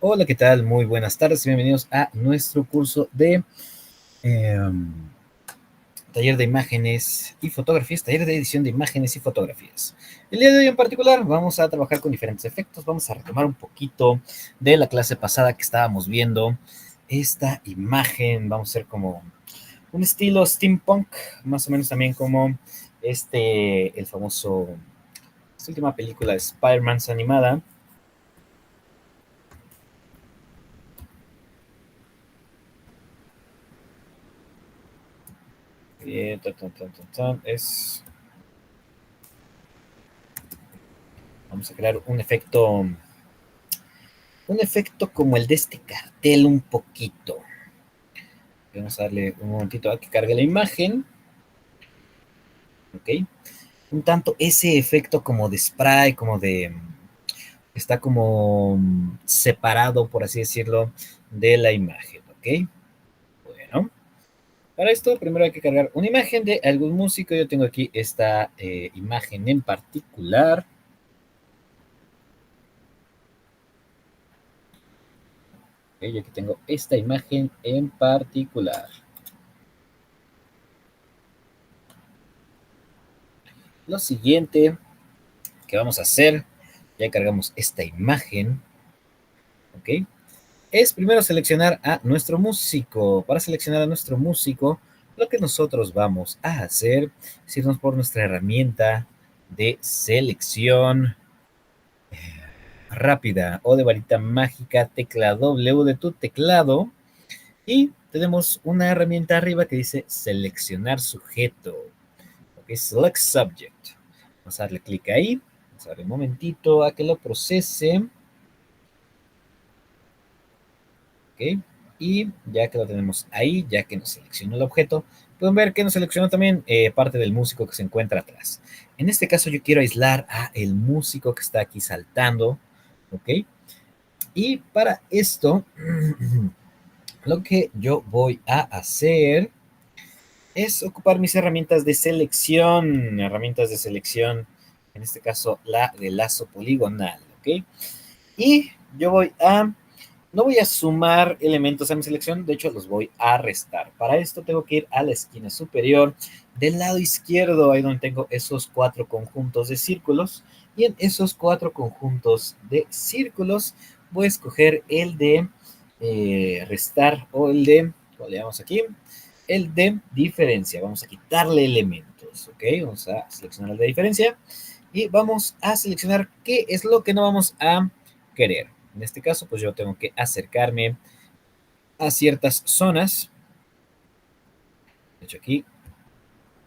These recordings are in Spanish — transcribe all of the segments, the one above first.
Hola, ¿qué tal? Muy buenas tardes y bienvenidos a nuestro curso de taller de imágenes y fotografías, taller de edición de imágenes y fotografías. El día de hoy en particular vamos a trabajar con diferentes efectos, vamos a retomar un poquito de la clase pasada que estábamos viendo. Esta imagen, vamos a hacer como un estilo steampunk, más o menos también como el famoso, esta última película de Spider-Man animada. Es Vamos a crear un efecto como el de este cartel un poquito. Vamos a darle un momentito a que cargue la imagen. Ok. Un tanto ese efecto como de spray, como de... Está como separado, por así decirlo, de la imagen. Ok. Bueno. Para esto, primero hay que cargar una imagen de algún músico. Yo tengo aquí esta imagen en particular. Ok, yo aquí tengo esta imagen en particular. Lo siguiente que vamos a hacer, ya cargamos esta imagen, ¿ok? Es primero seleccionar a nuestro músico. Para seleccionar a nuestro músico, lo que nosotros vamos a hacer es irnos por nuestra herramienta de selección rápida o de varita mágica, tecla W de tu teclado, y tenemos una herramienta arriba que dice seleccionar sujeto, ¿ok? Select subject. Vamos a darle clic ahí, vamos a darle un momentito a que lo procese. ¿Ok? Y ya que lo tenemos ahí, ya que nos seleccionó el objeto, pueden ver que nos seleccionó también parte del músico que se encuentra atrás. En este caso yo quiero aislar a el músico que está aquí saltando, ¿ok? Y para esto, lo que yo voy a hacer es ocupar mis herramientas de selección, en este caso la de lazo poligonal, ¿ok? Y yo no voy a sumar elementos a mi selección, de hecho los voy a restar. Para esto tengo que ir a la esquina superior del lado izquierdo, ahí donde tengo esos cuatro conjuntos de círculos. Y en esos cuatro conjuntos de círculos voy a escoger el de restar o el de, ¿cómo le llamamos aquí? El de diferencia. Vamos a quitarle elementos, ¿ok? Vamos a seleccionar el de diferencia y vamos a seleccionar qué es lo que no vamos a querer. En este caso, pues yo tengo que acercarme a ciertas zonas. De hecho, aquí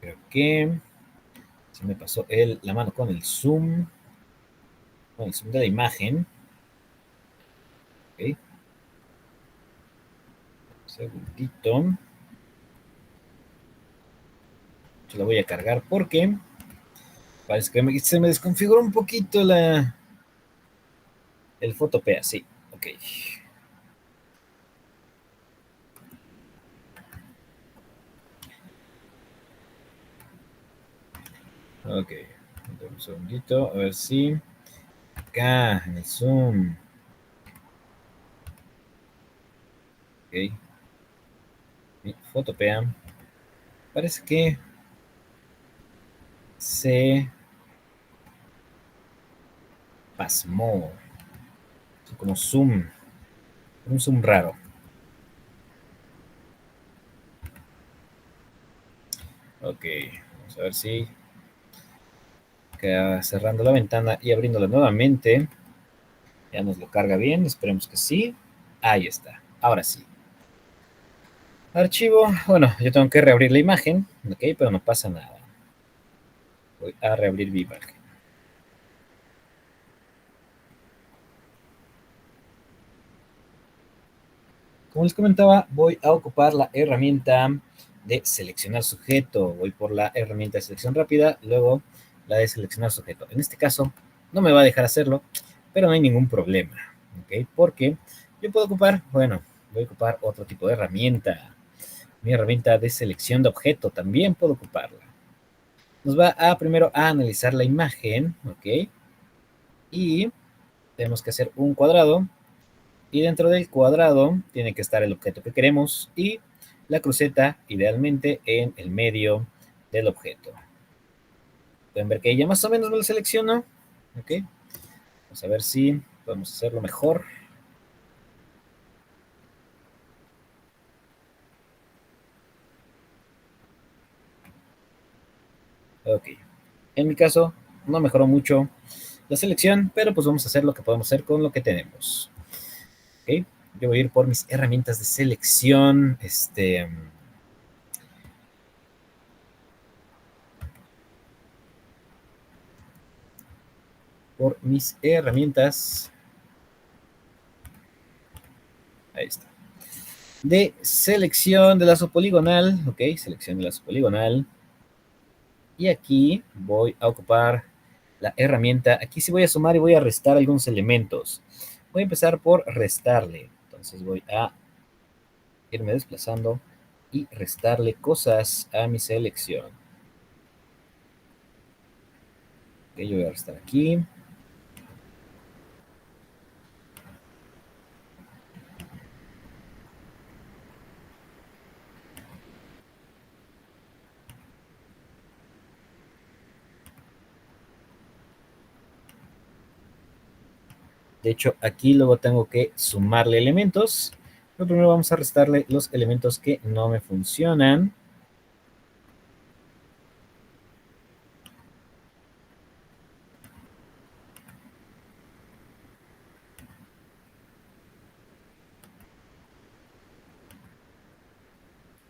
creo que se me pasó la mano con el zoom de la imagen. Ok, un segundito. Yo la voy a cargar porque parece que se me desconfiguró un poquito el Photopea. Sí, ok. Ok, un segundito, a ver si acá en el zoom. Ok, mi Photopea parece que se pasmó. Como zoom, un zoom raro. Ok, vamos a ver si queda cerrando la ventana y abriéndola nuevamente. Ya nos lo carga bien, esperemos que sí. Ahí está, ahora sí. Archivo, bueno, yo tengo que reabrir la imagen, ok, pero no pasa nada. Voy a reabrir mi imagen. Como les comentaba, voy a ocupar la herramienta de seleccionar sujeto. Voy por la herramienta de selección rápida, luego la de seleccionar sujeto. En este caso, no me va a dejar hacerlo, pero no hay ningún problema, ¿ok? Porque yo puedo ocupar, bueno, voy a ocupar otro tipo de herramienta. Mi herramienta de selección de objeto también puedo ocuparla. Nos va a primero a analizar la imagen, ¿ok? Y tenemos que hacer un cuadrado Y dentro del cuadrado tiene que estar el objeto que queremos y la cruceta idealmente en el medio del objeto. Pueden ver que ya más o menos me lo selecciono. Ok. Vamos a ver si podemos hacerlo mejor. Ok. En mi caso, no mejoró mucho la selección, pero pues vamos a hacer lo que podemos hacer con lo que tenemos. Ok. Yo voy a ir por mis herramientas de selección. Por mis herramientas. Ahí está. De selección de lazo poligonal. Ok, selección de lazo poligonal. Y aquí voy a ocupar la herramienta. Aquí sí voy a sumar y voy a restar algunos elementos. Voy a empezar por restarle. Entonces voy a irme desplazando y restarle cosas a mi selección. Ok, yo voy a restar aquí. De hecho, aquí luego tengo que sumarle elementos. Pero primero vamos a restarle los elementos que no me funcionan.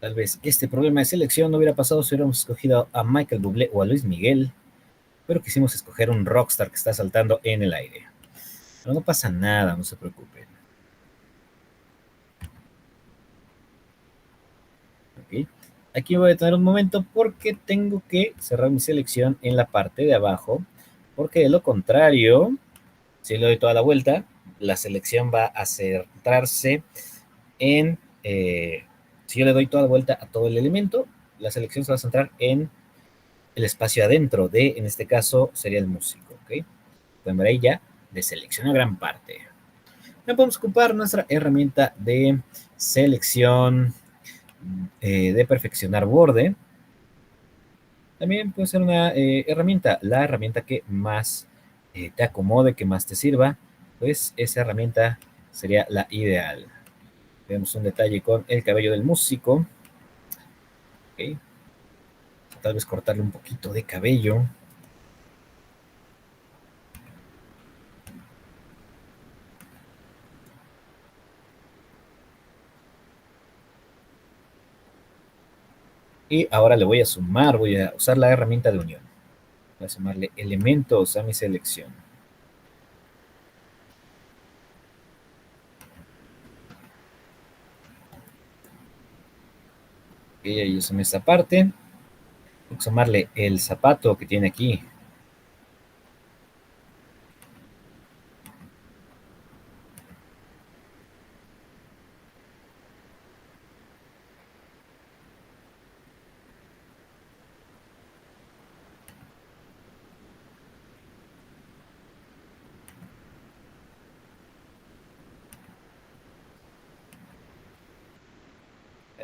Tal vez este problema de selección no hubiera pasado si hubiéramos escogido a Michael Bublé o a Luis Miguel, pero quisimos escoger un rockstar que está saltando en el aire. Pero no pasa nada, no se preocupen. ¿Okay? Aquí voy a tener un momento porque tengo que cerrar mi selección en la parte de abajo, porque de lo contrario, si le doy toda la vuelta, la selección va a centrarse en, si yo le doy toda la vuelta a todo el elemento, la selección se va a centrar en el espacio adentro de, en este caso, sería el músico, ¿ok? Pueden ver ahí ya, deseleccionó gran parte. Ya podemos ocupar nuestra herramienta de selección, de perfeccionar borde. También puede ser una herramienta, la herramienta que más te acomode, que más te sirva, pues esa herramienta sería la ideal. Vemos un detalle con el cabello del músico. Okay. Tal vez cortarle un poquito de cabello. Y ahora le voy a sumar, voy a usar la herramienta de unión. Voy a sumarle elementos a mi selección. Ok, ahí sumé esta parte. Voy a sumarle el zapato que tiene aquí.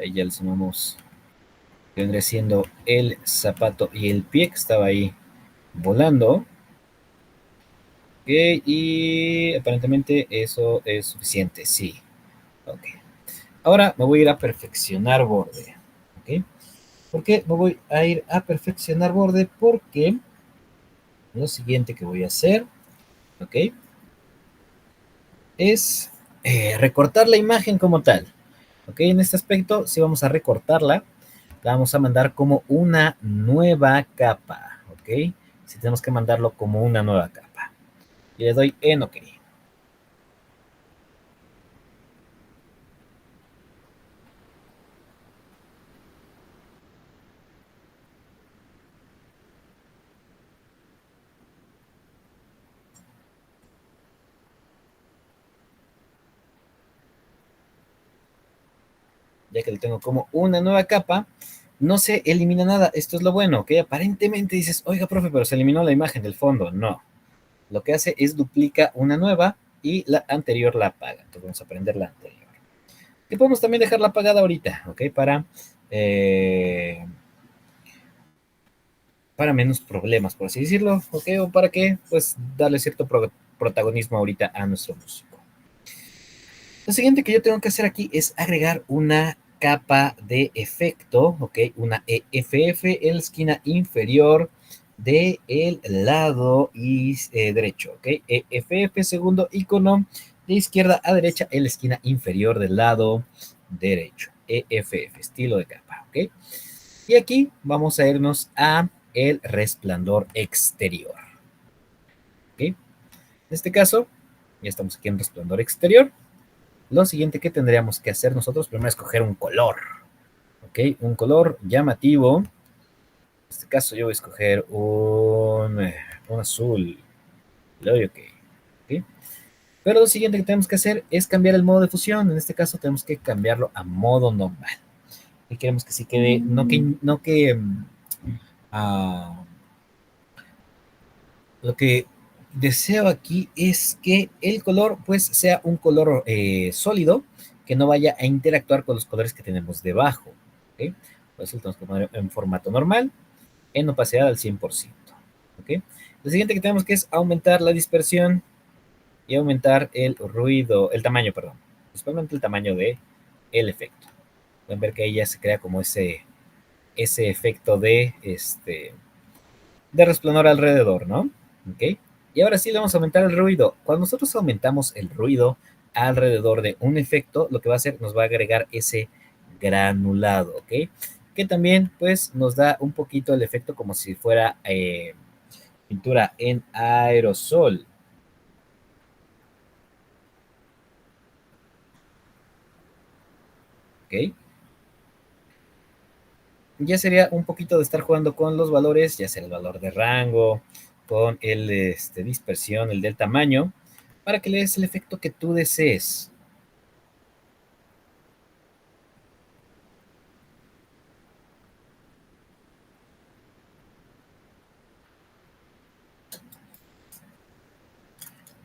Ahí ya le sumamos, que vendría siendo el zapato y el pie que estaba ahí volando. Okay, y aparentemente eso es suficiente, sí. Ok. Ahora me voy a ir a perfeccionar borde. ¿Ok? ¿Por qué me voy a ir a perfeccionar borde? Porque lo siguiente que voy a hacer, ¿ok? Es recortar la imagen como tal. ¿Ok? En este aspecto, si vamos a recortarla, la vamos a mandar como una nueva capa. ¿Ok? Si tenemos que mandarlo como una nueva capa. Y le doy en OK. Ya que le tengo como una nueva capa, no se elimina nada. Esto es lo bueno, que aparentemente dices, oiga, profe, pero se eliminó la imagen del fondo. No. Lo que hace es duplica una nueva y la anterior la apaga. Entonces vamos a prender la anterior. Y podemos también dejarla apagada ahorita, ¿ok? Para menos problemas, por así decirlo, ¿ok? O para que, pues, darle cierto protagonismo ahorita a nuestro músico. Lo siguiente que yo tengo que hacer aquí es agregar una capa de efecto, ¿ok? Una EFF en la esquina inferior del lado derecho, ¿ok? EFF, segundo icono de izquierda a derecha en la esquina inferior del lado derecho. EFF, estilo de capa, ¿ok? Y aquí vamos a irnos a el resplandor exterior, ¿ok? En este caso, ya estamos aquí en resplandor exterior. Lo siguiente que tendríamos que hacer nosotros primero es escoger un color, ¿ok? Un color llamativo. En este caso yo voy a escoger un azul. Le doy OK, ¿ok? Pero lo siguiente que tenemos que hacer es cambiar el modo de fusión. En este caso tenemos que cambiarlo a modo normal. Y queremos que sí quede, uh, lo que deseo aquí es que el color pues sea un color sólido, que no vaya a interactuar con los colores que tenemos debajo, ¿ok? Por eso lo tenemos que poner en formato normal, en opacidad al 100%, ¿ok? Lo siguiente que tenemos que es aumentar la dispersión y aumentar el ruido, el tamaño, perdón, principalmente el tamaño de el efecto. Pueden ver que ahí ya se crea como ese efecto de resplandor alrededor, ¿no? ¿Ok? Y ahora sí le vamos a aumentar el ruido. Cuando nosotros aumentamos el ruido alrededor de un efecto, lo que va a hacer nos va a agregar ese granulado, ¿ok? Que también pues nos da un poquito el efecto como si fuera pintura en aerosol. ¿Ok? Ya sería un poquito de estar jugando con los valores, ya sea el valor de rango, con el dispersión, el del tamaño, para que le des el efecto que tú desees.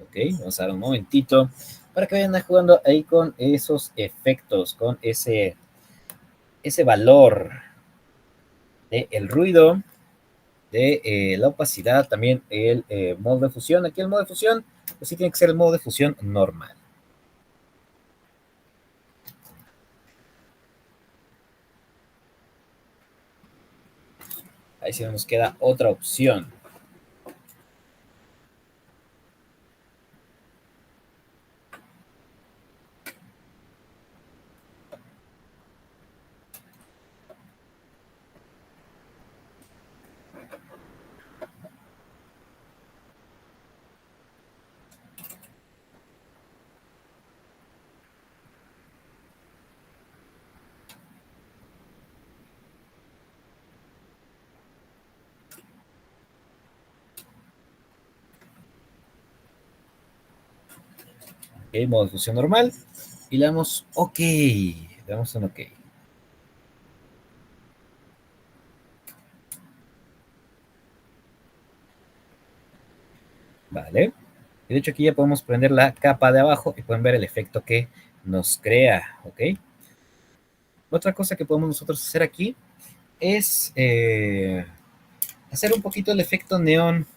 Ok, vamos a dar un momentito para que vayan jugando ahí con esos efectos, con ese valor del ruido, de la opacidad, también el modo de fusión. Aquí el modo de fusión, pues sí tiene que ser el modo de fusión normal. Ahí sí nos queda otra opción. Ok, modo de fusión normal. Y le damos OK. Le damos un OK. Vale. Y de hecho aquí ya podemos prender la capa de abajo y pueden ver el efecto que nos crea. ¿Ok? Otra cosa que podemos nosotros hacer aquí es hacer un poquito el efecto neón,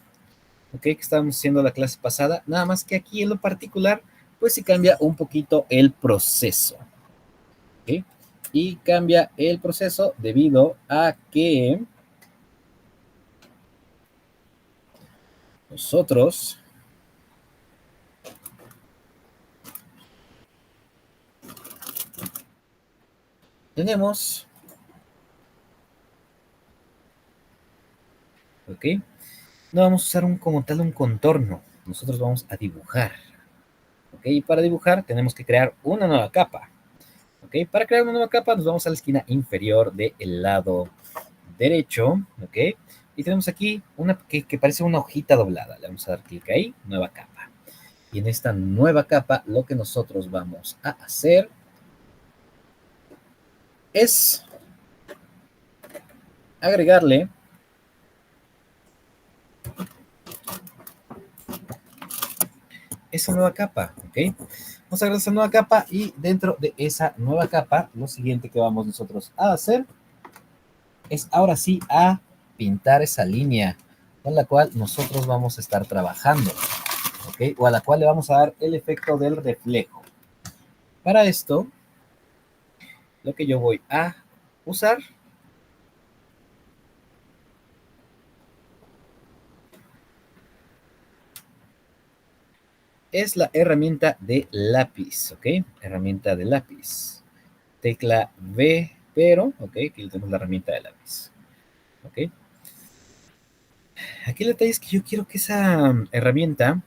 ¿ok? Que estábamos haciendo la clase pasada, nada más que aquí en lo particular, pues sí cambia un poquito el proceso, ¿ok? Y cambia el proceso debido a que nosotros tenemos, ¿ok? No vamos a usar como tal un contorno, nosotros vamos a dibujar, ¿ok? Y para dibujar tenemos que crear una nueva capa, ¿ok? Para crear una nueva capa nos vamos a la esquina inferior del lado derecho, ¿ok? Y tenemos aquí una que parece una hojita doblada. Le vamos a dar clic ahí, nueva capa. Y en esta nueva capa lo que nosotros vamos a hacer es agregarle esa nueva capa, ¿ok? Vamos a agregar esa nueva capa y dentro de esa nueva capa, lo siguiente que vamos nosotros a hacer es ahora sí a pintar esa línea con la cual nosotros vamos a estar trabajando, ¿ok? O a la cual le vamos a dar el efecto del reflejo. Para esto, lo que yo voy a usar es la herramienta de lápiz, ¿ok? Herramienta de lápiz. Tecla V, pero, ¿ok? Aquí tenemos la herramienta de lápiz, ¿ok? Aquí el detalle es que yo quiero que esa herramienta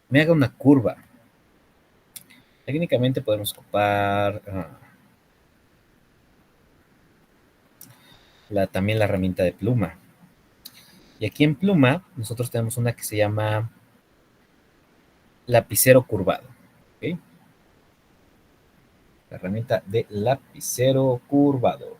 me haga una curva. Técnicamente podemos ocupar también la herramienta de pluma. Y aquí en pluma nosotros tenemos una que se llama lapicero curvado, ¿ok? La herramienta de lapicero curvado.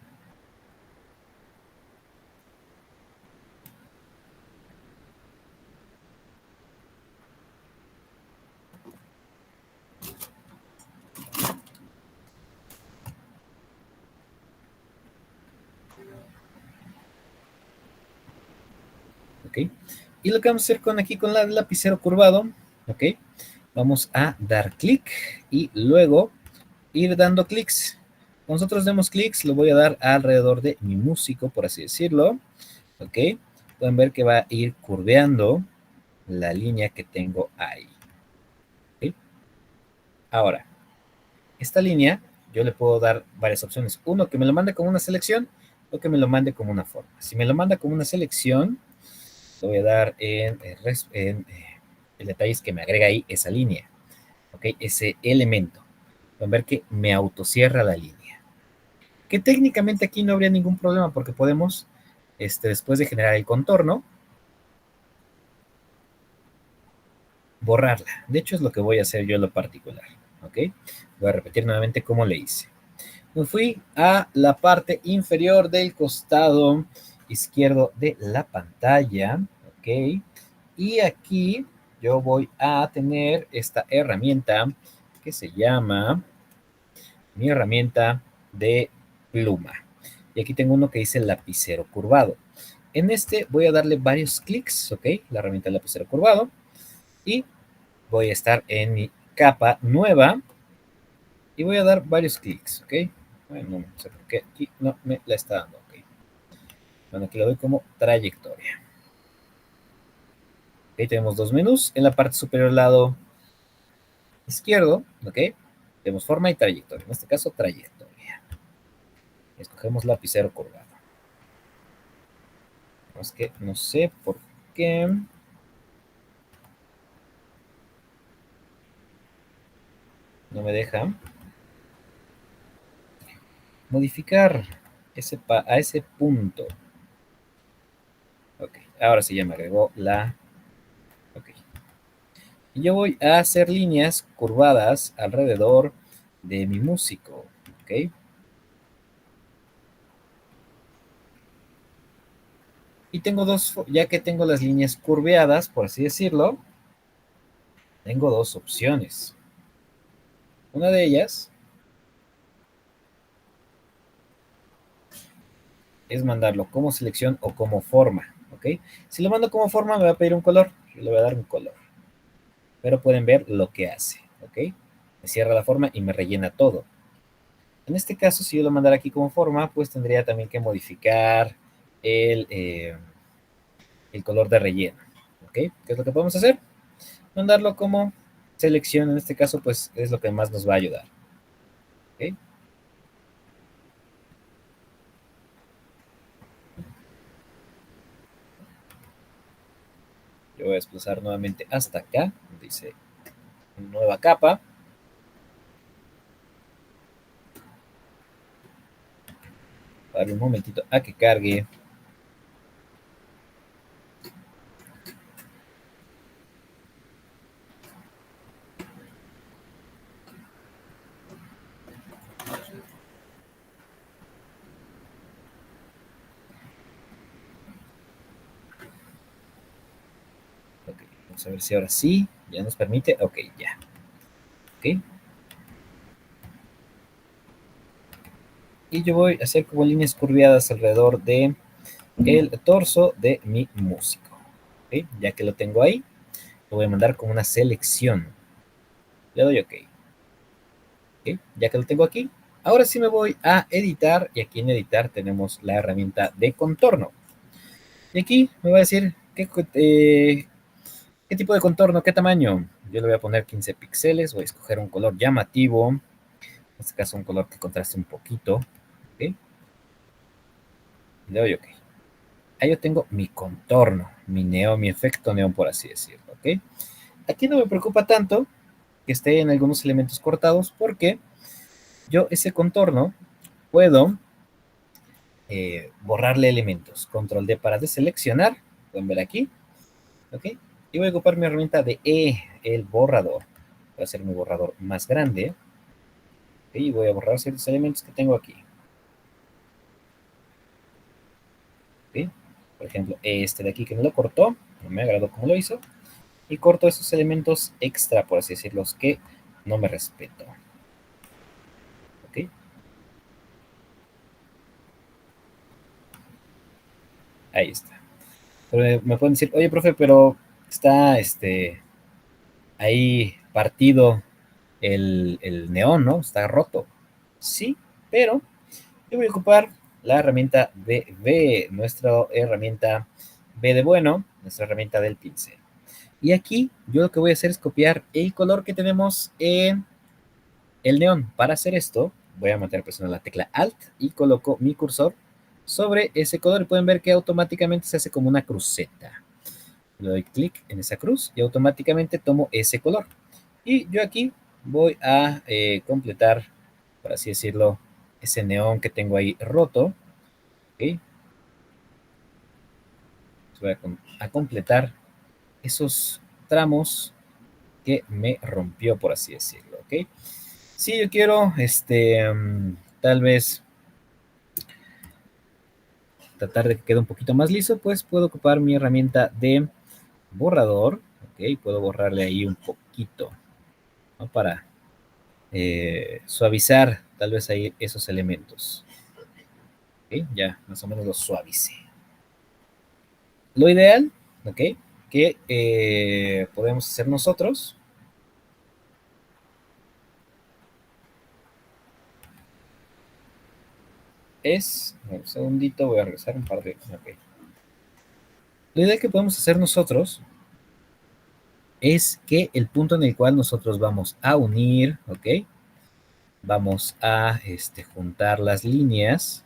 ¿Ok? Y lo que vamos a hacer aquí con el lapicero curvado, ¿ok? Vamos a dar clic y luego ir dando clics. Cuando nosotros demos clics, lo voy a dar alrededor de mi músico, por así decirlo, ¿ok? Pueden ver que va a ir curveando la línea que tengo ahí, ¿ok? Ahora, esta línea yo le puedo dar varias opciones. Uno, que me lo mande como una selección o que me lo mande como una forma. Si me lo manda como una selección, le voy a dar el detalle es que me agrega ahí esa línea, ¿ok? Ese elemento. Van a ver que me autocierra la línea. Que técnicamente aquí no habría ningún problema porque podemos, después de generar el contorno, borrarla. De hecho, es lo que voy a hacer yo en lo particular, ¿ok? Voy a repetir nuevamente cómo le hice. Me fui a la parte inferior del costado izquierdo de la pantalla, ¿ok? Y aquí yo voy a tener esta herramienta que se llama mi herramienta de pluma. Y aquí tengo uno que dice lapicero curvado. En este voy a darle varios clics, ¿ok? La herramienta de lapicero curvado. Y voy a estar en mi capa nueva y voy a dar varios clics, ¿ok? Bueno, no sé por qué aquí no me la está dando, ¿ok? Bueno, aquí lo doy como trayectoria. Ok, tenemos dos menús. En la parte superior al lado izquierdo, ¿ok? Tenemos forma y trayectoria. En este caso, trayectoria. Escogemos lapicero curvado. Es que no sé por qué no me deja modificar a ese punto. Ok, ahora sí ya me agregó la... Ok. Y yo voy a hacer líneas curvadas alrededor de mi músico, ¿ok? Y tengo dos, ya que tengo las líneas curveadas, por así decirlo, tengo dos opciones. Una de ellas es mandarlo como selección o como forma, ¿ok? Si lo mando como forma me va a pedir un color, yo le voy a dar un color. Pero pueden ver lo que hace, ¿ok? Me cierra la forma y me rellena todo. En este caso, si yo lo mandara aquí como forma, pues tendría también que modificar el, eh, el color de relleno, ¿ok? ¿Qué es lo que podemos hacer? Mandarlo como selección, en este caso, pues es lo que más nos va a ayudar, ¿ok? Yo voy a desplazar nuevamente hasta acá, dice nueva capa. Darle un momentito a que cargue. Ok, vamos a ver si ahora sí. Ya nos permite, ok, ya. Ok. Y yo voy a hacer como líneas curviadas alrededor de el torso de mi músico. ¿Ok? Ya que lo tengo ahí, lo voy a mandar como una selección. Le doy OK. ¿Ok? Ya que lo tengo aquí, ahora sí me voy a editar, y aquí en editar tenemos la herramienta de contorno. Y aquí me va a decir qué tipo de contorno, qué tamaño. Yo le voy a poner 15 píxeles, voy a escoger un color llamativo, en este caso un color que contraste un poquito. ¿Ok? Le doy OK. Ahí yo tengo mi contorno, mi neón, mi efecto neón, por así decirlo. ¿Ok? Aquí no me preocupa tanto que esté en algunos elementos cortados, porque yo ese contorno puedo borrarle elementos. Control D para deseleccionar, pueden ver aquí, ¿ok? Y voy a ocupar mi herramienta de el borrador. Voy a hacer mi borrador más grande, ¿ok? Y voy a borrar ciertos elementos que tengo aquí, ¿ok? Por ejemplo, este de aquí que me lo cortó, no me agradó como lo hizo, y corto esos elementos extra, por así decirlo, que no me respeto, ¿ok? Ahí está. Pero me pueden decir, oye, profe, pero está ahí partido el neón, ¿no? Está roto. Sí, pero yo voy a ocupar la herramienta de B, nuestra herramienta B de bueno, nuestra herramienta del pincel. Y aquí yo lo que voy a hacer es copiar el color que tenemos en el neón. Para hacer esto, voy a mantener presionando la tecla Alt y coloco mi cursor sobre ese color, y pueden ver que automáticamente se hace como una cruceta. Le doy clic en esa cruz y automáticamente tomo ese color. Y yo aquí voy a completar, por así decirlo, ese neón que tengo ahí roto. ¿Ok? Voy a completar esos tramos que me rompió, por así decirlo. ¿Ok? Si yo quiero, tal vez tratar de que quede un poquito más liso, pues puedo ocupar mi herramienta de borrador. ¿Ok? Puedo borrarle ahí un poquito, ¿no? Para suavizar tal vez ahí esos elementos. ¿Ok? Ya más o menos lo suavicé. Lo ideal, ¿ok? Que podemos hacer nosotros es, un segundito, voy a regresar un par de, ok. Lo ideal que podemos hacer nosotros es que el punto en el cual nosotros vamos a unir, ¿ok? Vamos a juntar las líneas,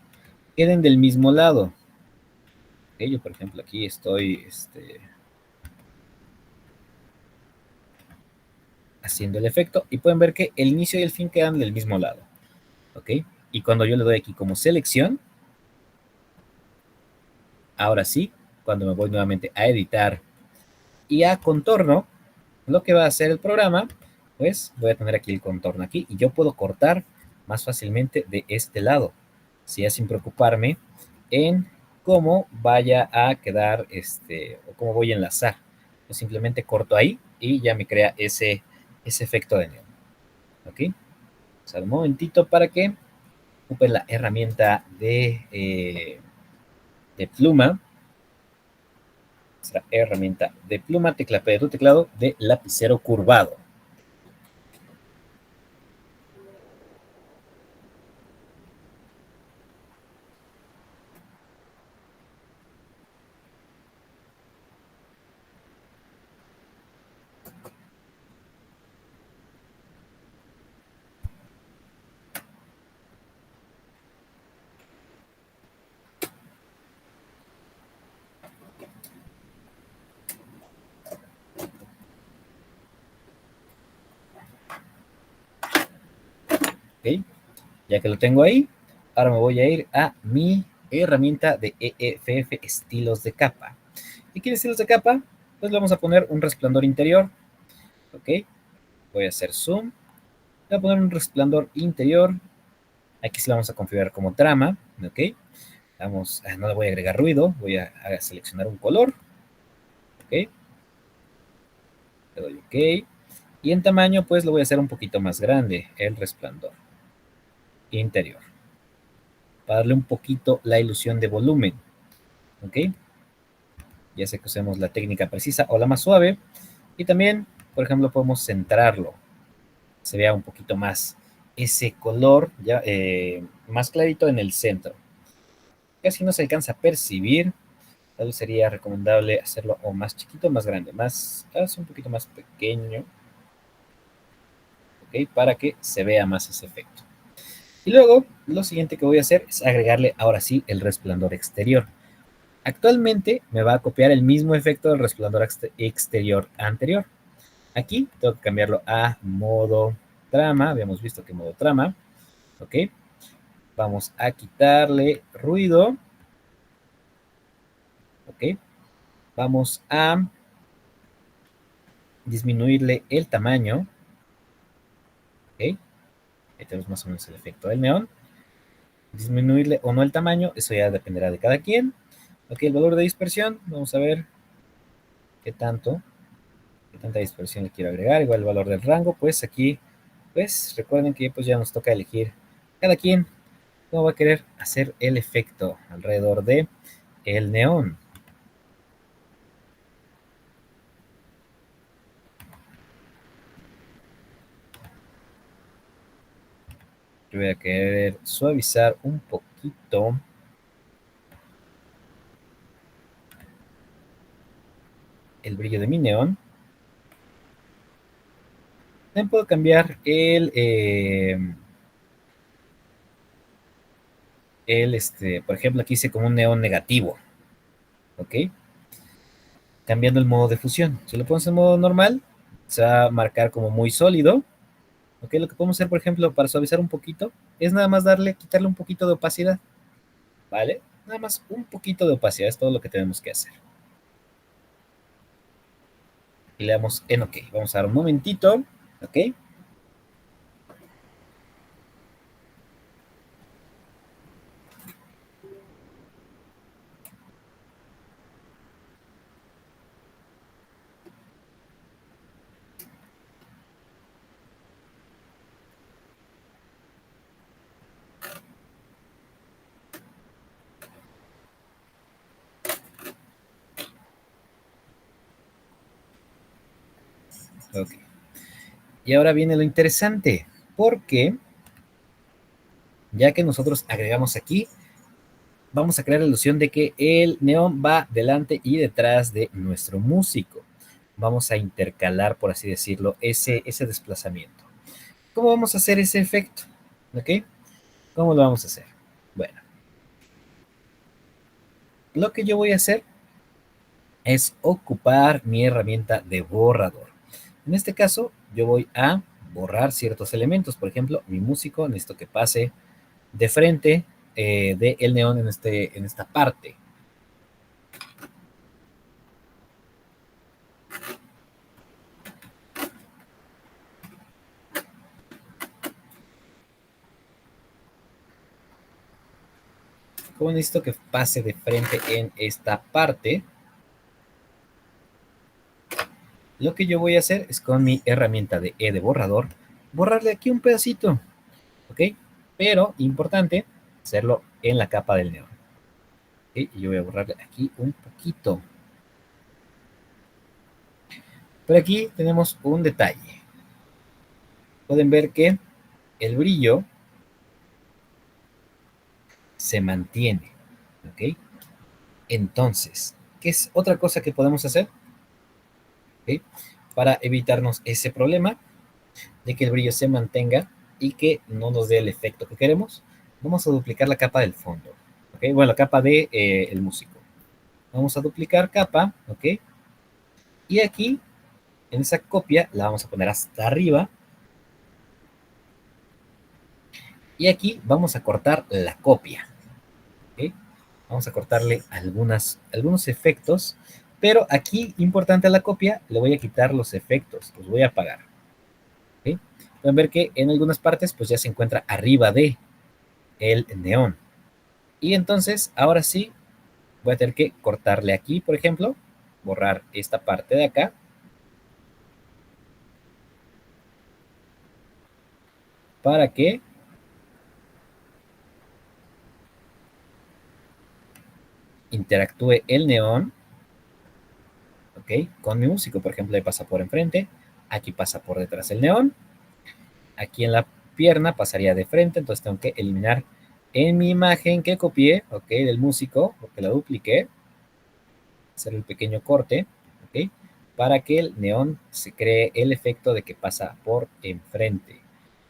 queden del mismo lado. ¿Ok? Yo, por ejemplo, aquí estoy haciendo el efecto, y pueden ver que el inicio y el fin quedan del mismo lado. ¿Ok? Y cuando yo le doy aquí como selección, ahora sí, cuando me voy nuevamente a editar y a contorno, lo que va a hacer el programa, pues voy a tener aquí el contorno aquí, y yo puedo cortar más fácilmente de este lado, si ya sin preocuparme en cómo vaya a quedar o cómo voy a enlazar. Yo simplemente corto ahí y ya me crea ese efecto de neón. ¿Ok? O sea, un momentito para que ocupe la herramienta de pluma, nuestra herramienta de pluma, tecla P de tu teclado, de lapicero curvado. ¿Ok? Ya que lo tengo ahí, ahora me voy a ir a mi herramienta de EFF estilos de capa. ¿Y qué estilos de capa? Pues le vamos a poner un resplandor interior. ¿Ok? Voy a hacer zoom. Voy a poner un resplandor interior. Aquí sí lo vamos a configurar como trama. ¿Ok? Vamos, no le voy a agregar ruido. Voy a seleccionar un color. ¿Ok? Le doy OK. Y en tamaño, pues lo voy a hacer un poquito más grande, el resplandor interior, para darle un poquito la ilusión de volumen. ¿Ok? Ya sea que usemos la técnica precisa o la más suave. Y también, por ejemplo, podemos centrarlo. Se vea un poquito más ese color ya más clarito en el centro. Casi no se alcanza a percibir. Tal vez sería recomendable hacerlo o más chiquito o más grande. Un poquito más pequeño. ¿Ok? Para que se vea más ese efecto. Y luego, lo siguiente que voy a hacer es agregarle ahora sí el resplandor exterior. Actualmente me va a copiar el mismo efecto del resplandor exterior anterior. Aquí tengo que cambiarlo a modo trama. Habíamos visto que modo trama. ¿Ok? Vamos a quitarle ruido. ¿Ok? Vamos a disminuirle el tamaño. ¿Ok? Ahí tenemos más o menos el efecto del neón. Disminuirle o no el tamaño, eso ya dependerá de cada quien. Ok, el valor de dispersión, vamos a ver qué tanto, qué tanta dispersión le quiero agregar. Igual el valor del rango, pues aquí, pues recuerden que pues ya nos toca elegir cada quien cómo va a querer hacer el efecto alrededor de el neón. Yo voy a querer suavizar un poquito el brillo de mi neón. También puedo cambiar por ejemplo, aquí hice como un neón negativo, ¿ok? Cambiando el modo de fusión. Si lo ponemos en modo normal, se va a marcar como muy sólido, ¿ok? Lo que podemos hacer, por ejemplo, para suavizar un poquito, es nada más quitarle un poquito de opacidad, ¿vale? Nada más un poquito de opacidad, es todo lo que tenemos que hacer. Y le damos en OK. Vamos a dar un momentito, ¿ok? Ok. Y ahora viene lo interesante, porque ya que nosotros agregamos aquí, vamos a crear la ilusión de que el neón va delante y detrás de nuestro músico. Vamos a intercalar, por así decirlo, ese desplazamiento. ¿Cómo vamos a hacer ese efecto? ¿Ok? ¿Cómo lo vamos a hacer? Bueno, lo que yo voy a hacer es ocupar mi herramienta de borrador. En este caso, yo voy a borrar ciertos elementos. Por ejemplo, mi músico, necesito que pase de frente del neón en esta parte. Como necesito que pase de frente en esta parte, lo que yo voy a hacer es con mi herramienta de borrador, borrarle aquí un pedacito, ¿ok? Pero, importante, hacerlo en la capa del neón. ¿Okay? Y yo voy a borrarle aquí un poquito. Pero aquí tenemos un detalle. Pueden ver que el brillo se mantiene, ¿ok? Entonces, ¿qué es otra cosa que podemos hacer? ¿Okay? Para evitarnos ese problema de que el brillo se mantenga y que no nos dé el efecto que queremos, vamos a duplicar la capa del fondo. ¿Ok? Bueno, la capa de el músico. Vamos a duplicar capa, ¿ok? Y aquí, en esa copia, la vamos a poner hasta arriba. Y aquí vamos a cortar la copia. ¿Ok? Vamos a cortarle algunos efectos. Pero aquí, importante a la copia, le voy a quitar los efectos. Los voy a apagar. ¿Ok? Pueden ver que en algunas partes, pues ya se encuentra arriba de el neón. Y entonces, ahora sí, voy a tener que cortarle aquí, por ejemplo, borrar esta parte de acá para que interactúe el neón, ¿ok? Con mi músico. Por ejemplo, ahí pasa por enfrente, aquí pasa por detrás el neón, aquí en la pierna pasaría de frente, entonces tengo que eliminar en mi imagen que copié, ¿ok? Del músico, porque la dupliqué, hacer el pequeño corte, ¿ok? Para que el neón se cree el efecto de que pasa por enfrente.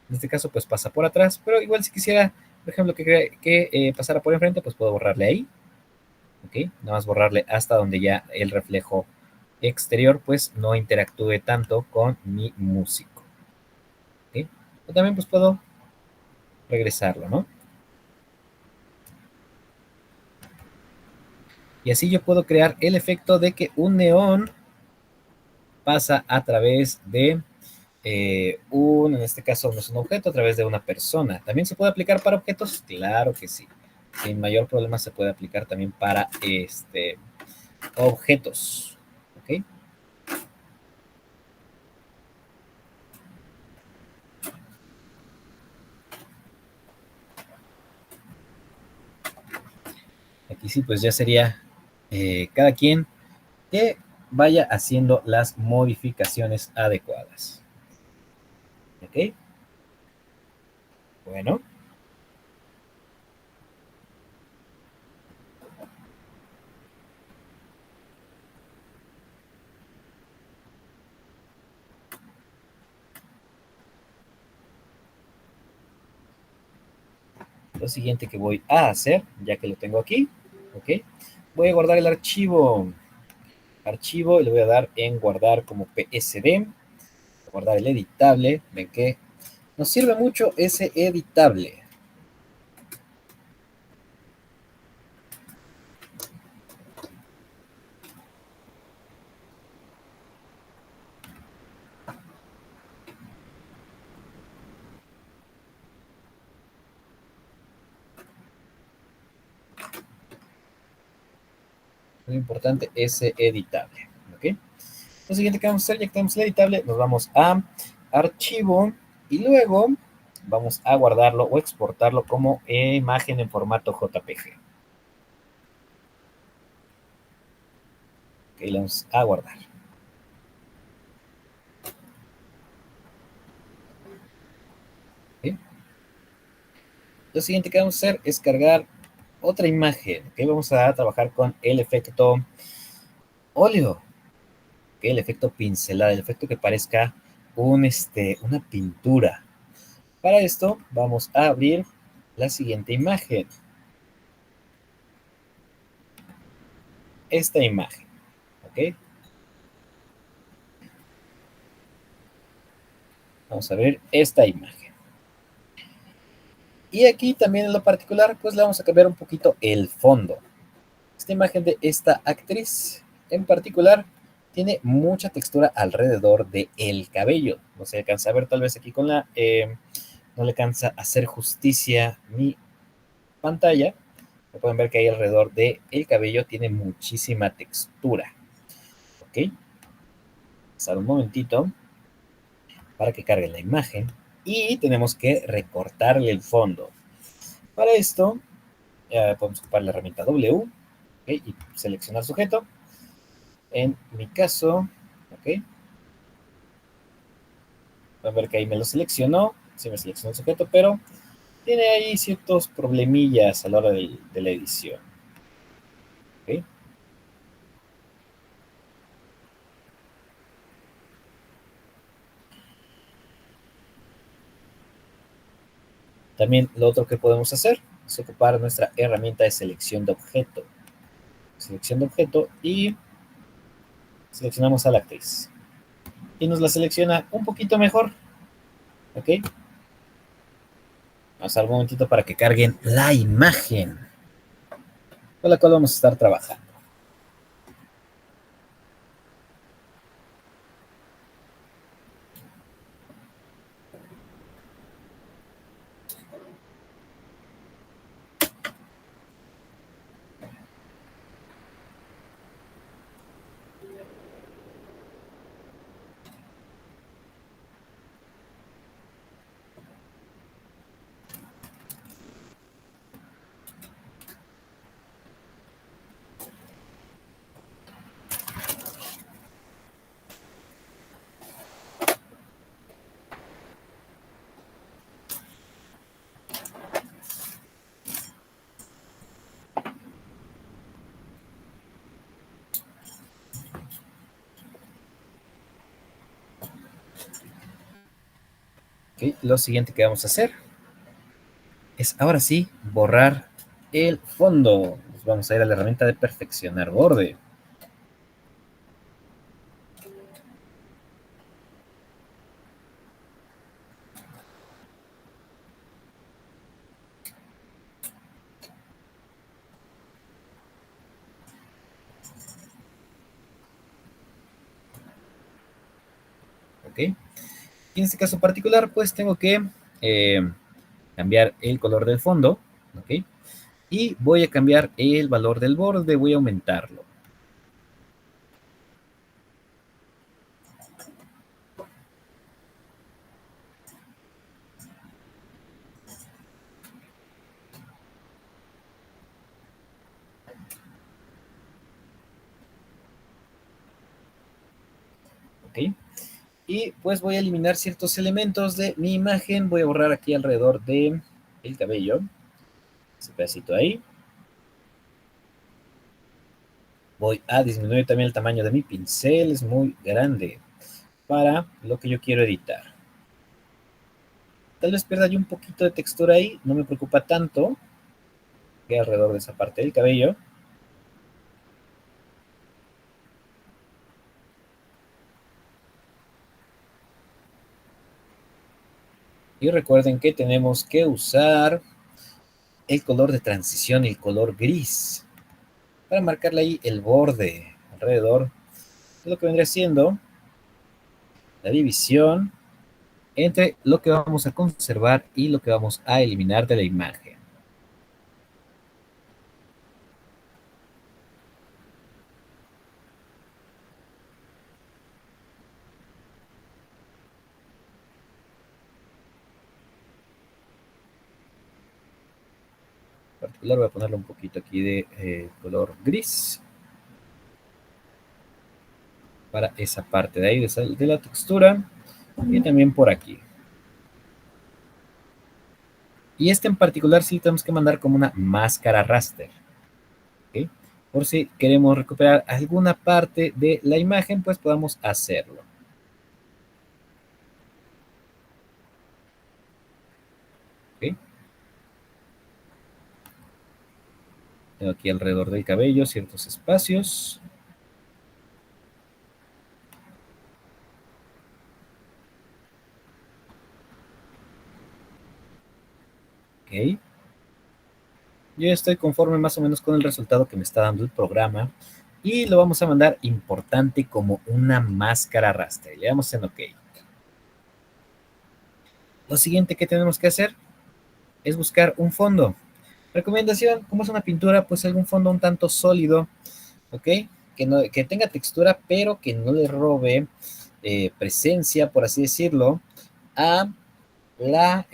En este caso, pues pasa por atrás, pero igual si quisiera, por ejemplo, que pasara por enfrente, pues puedo borrarle ahí, ¿ok? Nada más borrarle hasta donde ya el reflejo exterior, pues no interactúe tanto con mi músico, ¿ok? O también pues puedo regresarlo, ¿no? Y así yo puedo crear el efecto de que un neón pasa a través de en este caso no es un objeto, a través de una persona. ¿También se puede aplicar para objetos? Claro que sí. Sin mayor problema se puede aplicar también para objetos. ¿Ok? Aquí sí, pues ya sería cada quien que vaya haciendo las modificaciones adecuadas. ¿Ok? Bueno, lo siguiente que voy a hacer, ya que lo tengo aquí, ¿ok? Voy a guardar el archivo y le voy a dar en guardar como PSD, guardar el editable. Ven que nos sirve mucho ese editable. Muy importante ese editable. ¿Ok? Lo siguiente que vamos a hacer, ya que tenemos el editable, nos vamos a archivo y luego vamos a guardarlo o exportarlo como imagen en formato JPG. Ok, le vamos a guardar. ¿Ok? Lo siguiente que vamos a hacer es cargar otra imagen. ¿Ok? Vamos a trabajar con el efecto óleo. ¿Ok? El efecto pincelada, el efecto que parezca una pintura. Para esto vamos a abrir la siguiente imagen. Esta imagen. ¿Ok? Vamos a ver esta imagen. Y aquí también en lo particular, pues le vamos a cambiar un poquito el fondo. Esta imagen de esta actriz en particular tiene mucha textura alrededor del cabello. No se alcanza a ver tal vez aquí con no le alcanza a hacer justicia mi pantalla. Pueden ver que ahí alrededor del cabello tiene muchísima textura. ¿Ok? Pasar un momentito para que cargue la imagen. Y tenemos que recortarle el fondo. Para esto, podemos ocupar la herramienta W, ¿okay? Y seleccionar sujeto. En mi caso, ¿ok? Pueden ver que ahí me lo seleccionó, sí me seleccionó el sujeto, pero tiene ahí ciertos problemillas a la hora de la edición. ¿Ok? También lo otro que podemos hacer es ocupar nuestra herramienta de selección de objeto. Selección de objeto y seleccionamos a la actriz. Y nos la selecciona un poquito mejor. ¿Ok? Vamos a dar un momentito para que carguen la imagen con la cual vamos a estar trabajando. Ok, lo siguiente que vamos a hacer es ahora sí borrar el fondo. Nos vamos a ir a la herramienta de perfeccionar borde. Ok, y en este caso particular pues tengo que eh, cambiar el color del fondo. Ok, y voy a cambiar el valor del borde, voy a aumentarlo. Ok, y pues voy a eliminar ciertos elementos de mi imagen. Voy a borrar aquí alrededor de el cabello, ese pedacito ahí. Voy a disminuir también el tamaño de mi pincel, es muy grande para lo que yo quiero editar. Tal vez pierda yo un poquito de textura ahí, no me preocupa tanto, que alrededor de esa parte del cabello. Y recuerden que tenemos que usar el color de transición, el color gris, para marcarle ahí el borde alrededor de lo que vendría siendo la división entre lo que vamos a conservar y lo que vamos a eliminar de la imagen. En particular voy a ponerle un poquito aquí de color gris para esa parte de ahí de la textura y también por aquí. Y este en particular sí tenemos que mandar como una máscara raster. ¿Ok? Por si queremos recuperar alguna parte de la imagen, pues podamos hacerlo. ¿Ok? Tengo aquí alrededor del cabello ciertos espacios. ¿Ok? Yo estoy conforme más o menos con el resultado que me está dando el programa. Y lo vamos a mandar importante como una máscara raster. Le damos en OK. Lo siguiente que tenemos que hacer es buscar un fondo. Recomendación, como es una pintura, pues algún fondo un tanto sólido, ¿ok? Que tenga textura, pero que no le robe presencia, por así decirlo, a a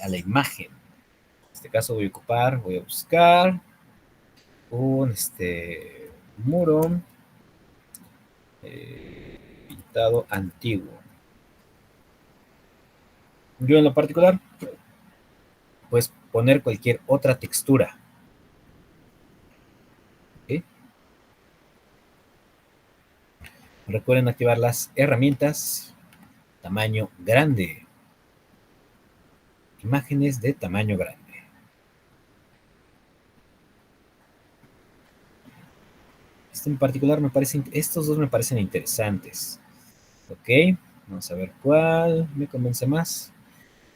la imagen. En este caso voy a buscar un muro pintado antiguo. Yo en lo particular, pues poner cualquier otra textura. ¿Ok? Recuerden activar las herramientas tamaño grande. Imágenes de tamaño grande. Este en particular me parece, estos dos me parecen interesantes. Ok, vamos a ver cuál me convence más.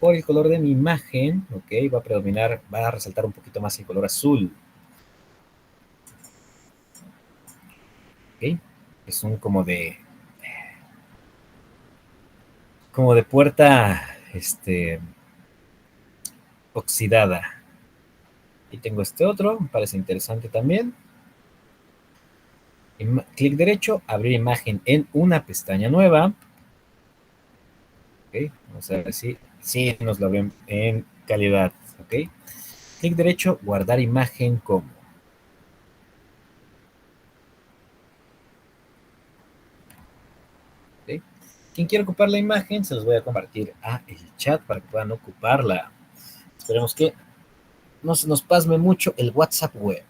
Por el color de mi imagen, ok, va a predominar, va a resaltar un poquito más el color azul. Ok, es un como de puerta, oxidada. Y tengo este otro, me parece interesante también. Clic derecho, abrir imagen en una pestaña nueva. Ok, vamos a ver si nos lo ven en calidad. Ok, clic derecho, guardar imagen como. ¿Ok? Quien quiera ocupar la imagen, se los voy a compartir a el chat para que puedan ocuparla. Esperemos que no se nos pasme mucho el WhatsApp web.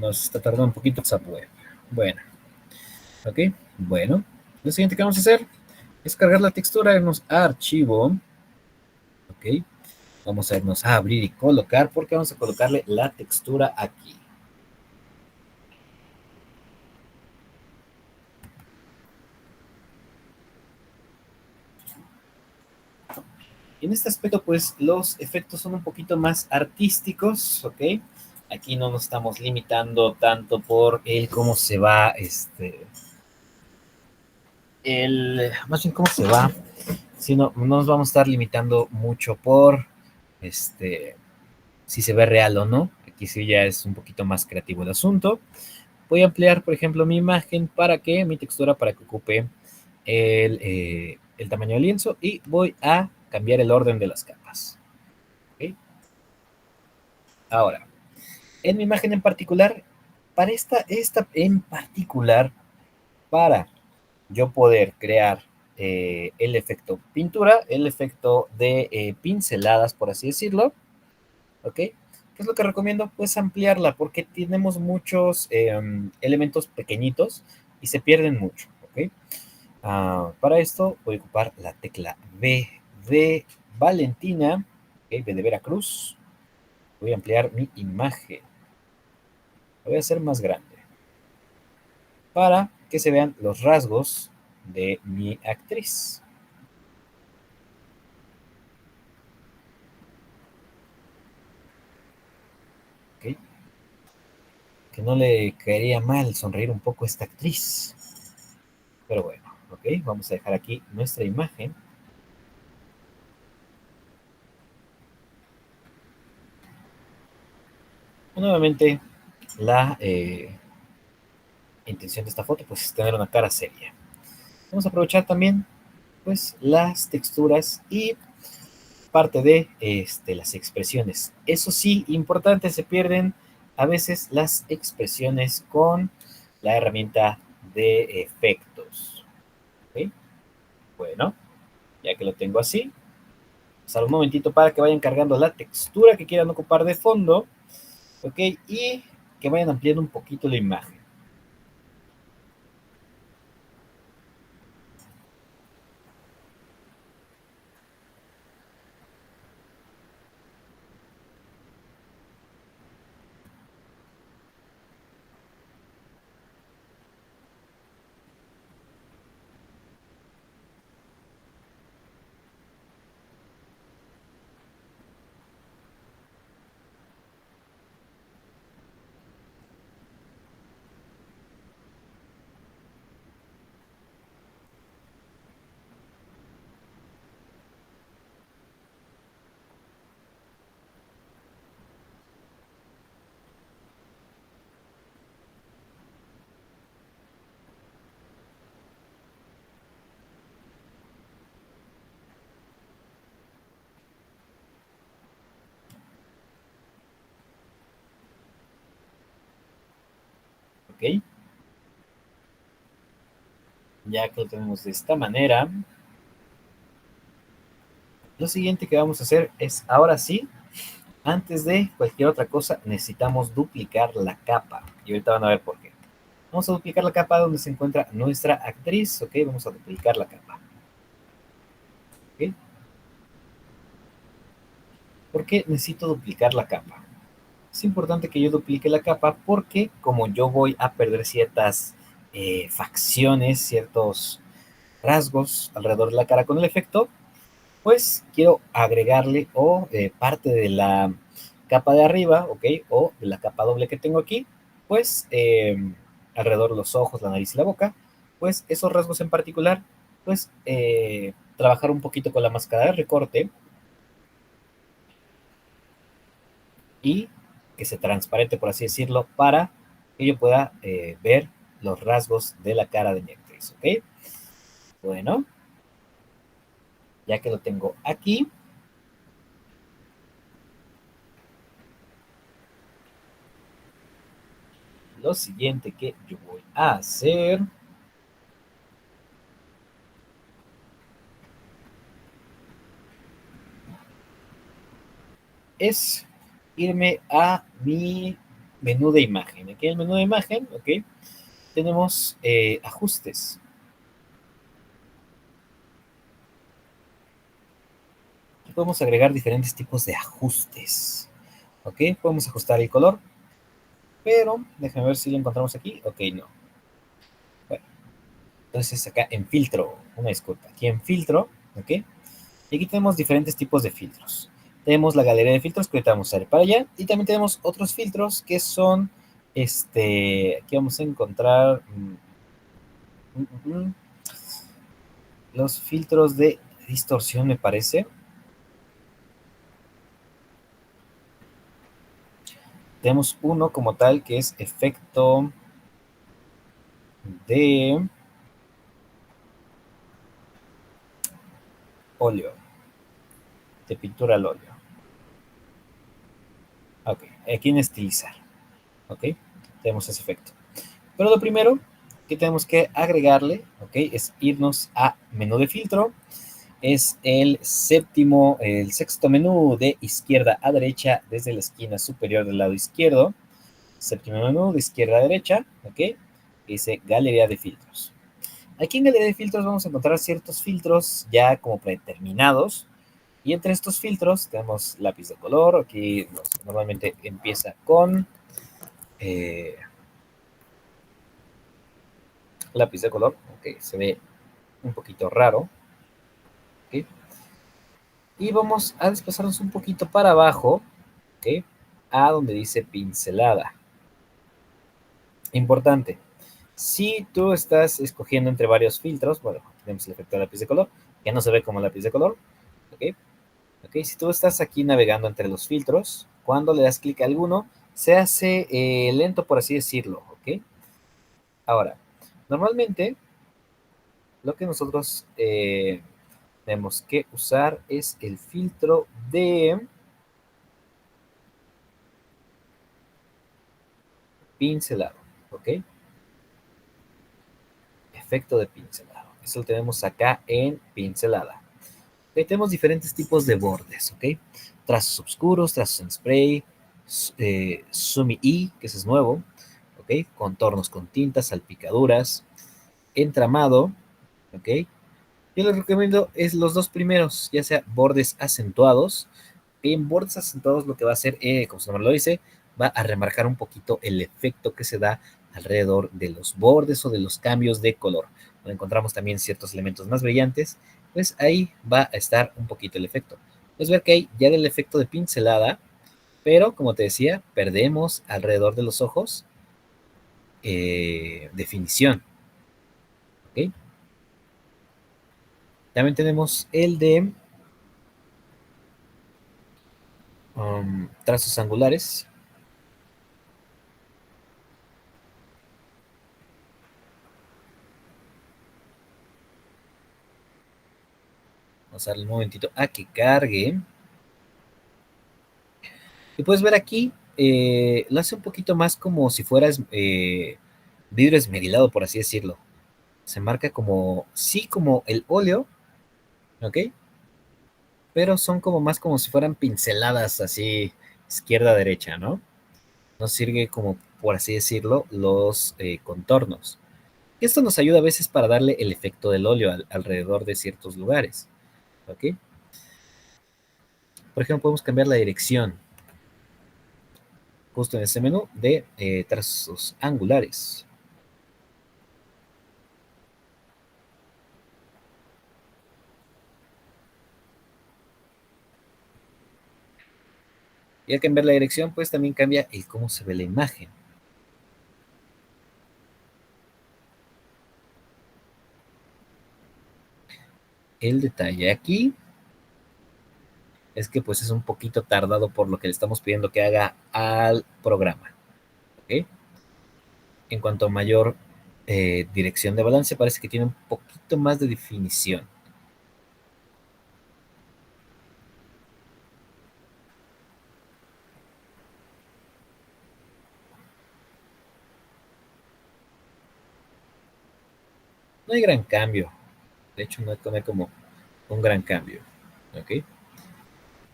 Nos está tardando un poquito el SAP web. Bueno, ok. Bueno, lo siguiente que vamos a hacer es cargar la textura, irnos a archivo. Ok. Vamos a irnos a abrir y colocar porque vamos a colocarle la textura aquí. En este aspecto, pues los efectos son un poquito más artísticos, ¿ok? Aquí no nos estamos limitando tanto por el cómo se va, más bien cómo se va, sino no nos vamos a estar limitando mucho por, si se ve real o no. Aquí sí ya es un poquito más creativo el asunto. Voy a ampliar, por ejemplo, mi imagen para que, mi textura para que ocupe el tamaño del lienzo y voy a cambiar el orden de las capas. ¿Okay? Ahora, en mi imagen en particular, para esta en particular, para yo poder crear el efecto pintura, el efecto de pinceladas, por así decirlo, ¿ok? ¿Qué es lo que recomiendo? Pues ampliarla, porque tenemos muchos elementos pequeñitos y se pierden mucho, ¿ok? Para esto voy a ocupar la tecla V de Valentina, ¿ok? V de Veracruz. Voy a ampliar mi imagen. La voy a hacer más grande para que se vean los rasgos de mi actriz. ¿Ok? Que no le caería mal sonreír un poco a esta actriz. Pero bueno, ¿ok? Vamos a dejar aquí nuestra imagen. Nuevamente, la intención de esta foto pues, es tener una cara seria. Vamos a aprovechar también pues, las texturas y parte de las expresiones. Eso sí, importante, se pierden a veces las expresiones con la herramienta de efectos. ¿Ok? Bueno, ya que lo tengo así, pasar un momentito para que vayan cargando la textura que quieran ocupar de fondo, ¿ok? Y que vayan ampliando un poquito la imagen. ¿Ok? Ya que lo tenemos de esta manera, lo siguiente que vamos a hacer es, ahora sí, antes de cualquier otra cosa, necesitamos duplicar la capa. Y ahorita van a ver por qué. Vamos a duplicar la capa donde se encuentra nuestra actriz, ¿ok? Vamos a duplicar la capa. ¿Ok? ¿Por qué necesito duplicar la capa? Es importante que yo duplique la capa porque como yo voy a perder ciertas facciones, ciertos rasgos alrededor de la cara con el efecto, pues quiero agregarle o parte de la capa de arriba, ¿ok? O de la capa doble que tengo aquí, pues alrededor de los ojos, la nariz y la boca, pues esos rasgos en particular, pues trabajar un poquito con la máscara de recorte y que se transparente, por así decirlo, para que yo pueda ver los rasgos de la cara de mi actriz, ¿ok? Bueno, ya que lo tengo aquí, lo siguiente que yo voy a hacer es irme a mi menú de imagen. Aquí en el menú de imagen, ¿ok? Tenemos ajustes. Aquí podemos agregar diferentes tipos de ajustes. ¿Ok? Podemos ajustar el color, pero déjame ver si lo encontramos aquí. Ok, no. Bueno, entonces acá en filtro, una disculpa, aquí en filtro, ¿ok? Y aquí tenemos diferentes tipos de filtros. Tenemos la galería de filtros que ahorita vamos a ver para allá. Y también tenemos otros filtros que son, aquí vamos a encontrar los filtros de distorsión, me parece. Tenemos uno como tal que es efecto de óleo, de pintura al óleo. Ok, aquí en estilizar. Ok, tenemos ese efecto. Pero lo primero que tenemos que agregarle, ok, es irnos a menú de filtro. Es el sexto menú de izquierda a derecha desde la esquina superior del lado izquierdo. Séptimo menú de izquierda a derecha, ok, dice galería de filtros. Aquí en galería de filtros vamos a encontrar ciertos filtros ya como predeterminados. Y entre estos filtros tenemos lápiz de color. Aquí normalmente empieza con eh, lápiz de color. Ok, se ve un poquito raro. ¿Okay? Y vamos a desplazarnos un poquito para abajo, ¿okay? A donde dice pincelada. Importante. Si tú estás escogiendo entre varios filtros, bueno, tenemos el efecto de lápiz de color, que no se ve como lápiz de color. ¿Okay? ¿Okay? Si tú estás aquí navegando entre los filtros, cuando le das clic a alguno, se hace lento, por así decirlo. ¿Okay? Ahora, normalmente lo que nosotros tenemos que usar es el filtro de pincelado, ¿ok? Efecto de pincelado. Eso lo tenemos acá en pincelada. Okay, tenemos diferentes tipos de bordes, ¿ok? Trazos oscuros, trazos en spray, Sumi E, que ese es nuevo, ¿ok? Contornos con tintas, salpicaduras, entramado, ¿ok? Yo les recomiendo es los dos primeros, ya sea bordes acentuados. En bordes acentuados lo que va a hacer, como su nombre lo dice, va a remarcar un poquito el efecto que se da alrededor de los bordes o de los cambios de color. Donde encontramos también ciertos elementos más brillantes, pues ahí va a estar un poquito el efecto. Puedes ver que hay ya el efecto de pincelada, pero como te decía, perdemos alrededor de los ojos definición. ¿Okay? También tenemos el de trazos angulares. Vamos a darle un momentito a que cargue. Y puedes ver aquí, lo hace un poquito más como si fueras vidrio esmerilado, por así decirlo. Se marca como, sí, como el óleo, ¿ok? Pero son como más como si fueran pinceladas así, izquierda-derecha, ¿no? Nos sirve como, por así decirlo, los contornos. Esto nos ayuda a veces para darle el efecto del óleo alrededor de ciertos lugares, ¿ok? Por ejemplo, podemos cambiar la dirección justo en ese menú de trazos angulares. Y al cambiar la dirección, pues también cambia el cómo se ve la imagen. El detalle aquí es que pues es un poquito tardado por lo que le estamos pidiendo que haga al programa. ¿Okay? En cuanto a mayor dirección de balance, parece que tiene un poquito más de definición. No hay gran cambio. De hecho, no hay como un gran cambio. ¿Ok?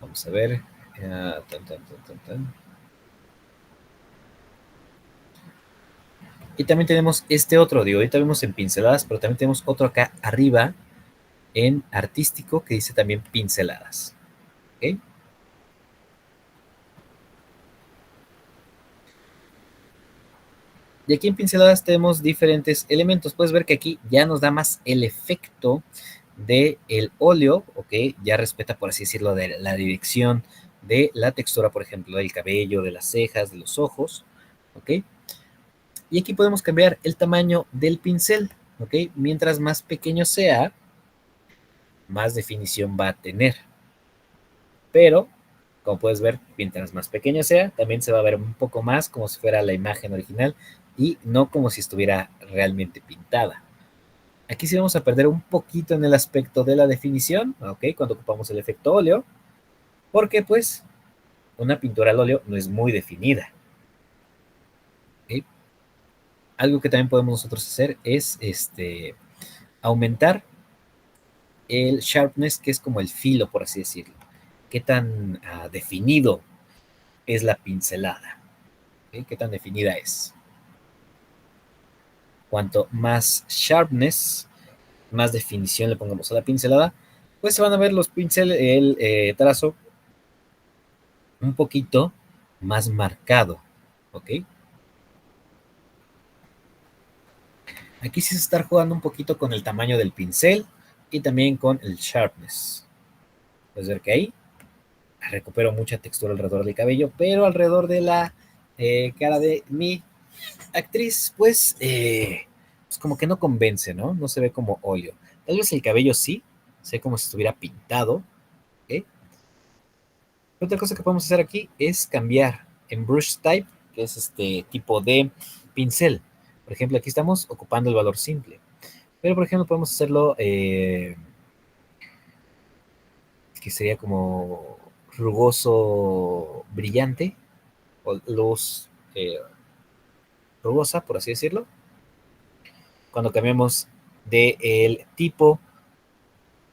Vamos a ver. Tan, tan, tan, tan, tan. Y también tenemos este otro, digo, ahorita vemos en pinceladas, pero también tenemos otro acá arriba en artístico que dice también pinceladas. ¿Ok? Y aquí en pinceladas tenemos diferentes elementos. Puedes ver que aquí ya nos da más el efecto del óleo, ¿ok? Ya respeta, por así decirlo, de la dirección de la textura, por ejemplo, del cabello, de las cejas, de los ojos, ¿ok? Y aquí podemos cambiar el tamaño del pincel, ¿ok? Mientras más pequeño sea, más definición va a tener. Pero, como puedes ver, mientras más pequeño sea, también se va a ver un poco más como si fuera la imagen original y no como si estuviera realmente pintada. Aquí sí vamos a perder un poquito en el aspecto de la definición, ¿ok? Cuando ocupamos el efecto óleo, porque pues una pintura al óleo no es muy definida. ¿Ok? Algo que también podemos nosotros hacer es aumentar el sharpness, que es como el filo, por así decirlo. Qué tan definido es la pincelada. ¿Ok? Qué tan definida es. Cuanto más sharpness, más definición le pongamos a la pincelada, pues se van a ver los pinceles, el trazo un poquito más marcado, ¿ok? Aquí sí se está jugando un poquito con el tamaño del pincel y también con el sharpness. Puedes ver que ahí recupero mucha textura alrededor del cabello, pero alrededor de la cara de mi actriz, pues como que no convence, ¿no? No se ve como óleo. Tal vez el cabello sí, se ve como si estuviera pintado, ¿ok? Otra cosa que podemos hacer aquí es cambiar en brush type, que es este tipo de pincel. Por ejemplo, aquí estamos ocupando el valor simple. Pero, por ejemplo, podemos hacerlo que sería como rugoso brillante o luz rugosa, por así decirlo. Cuando cambiamos de el tipo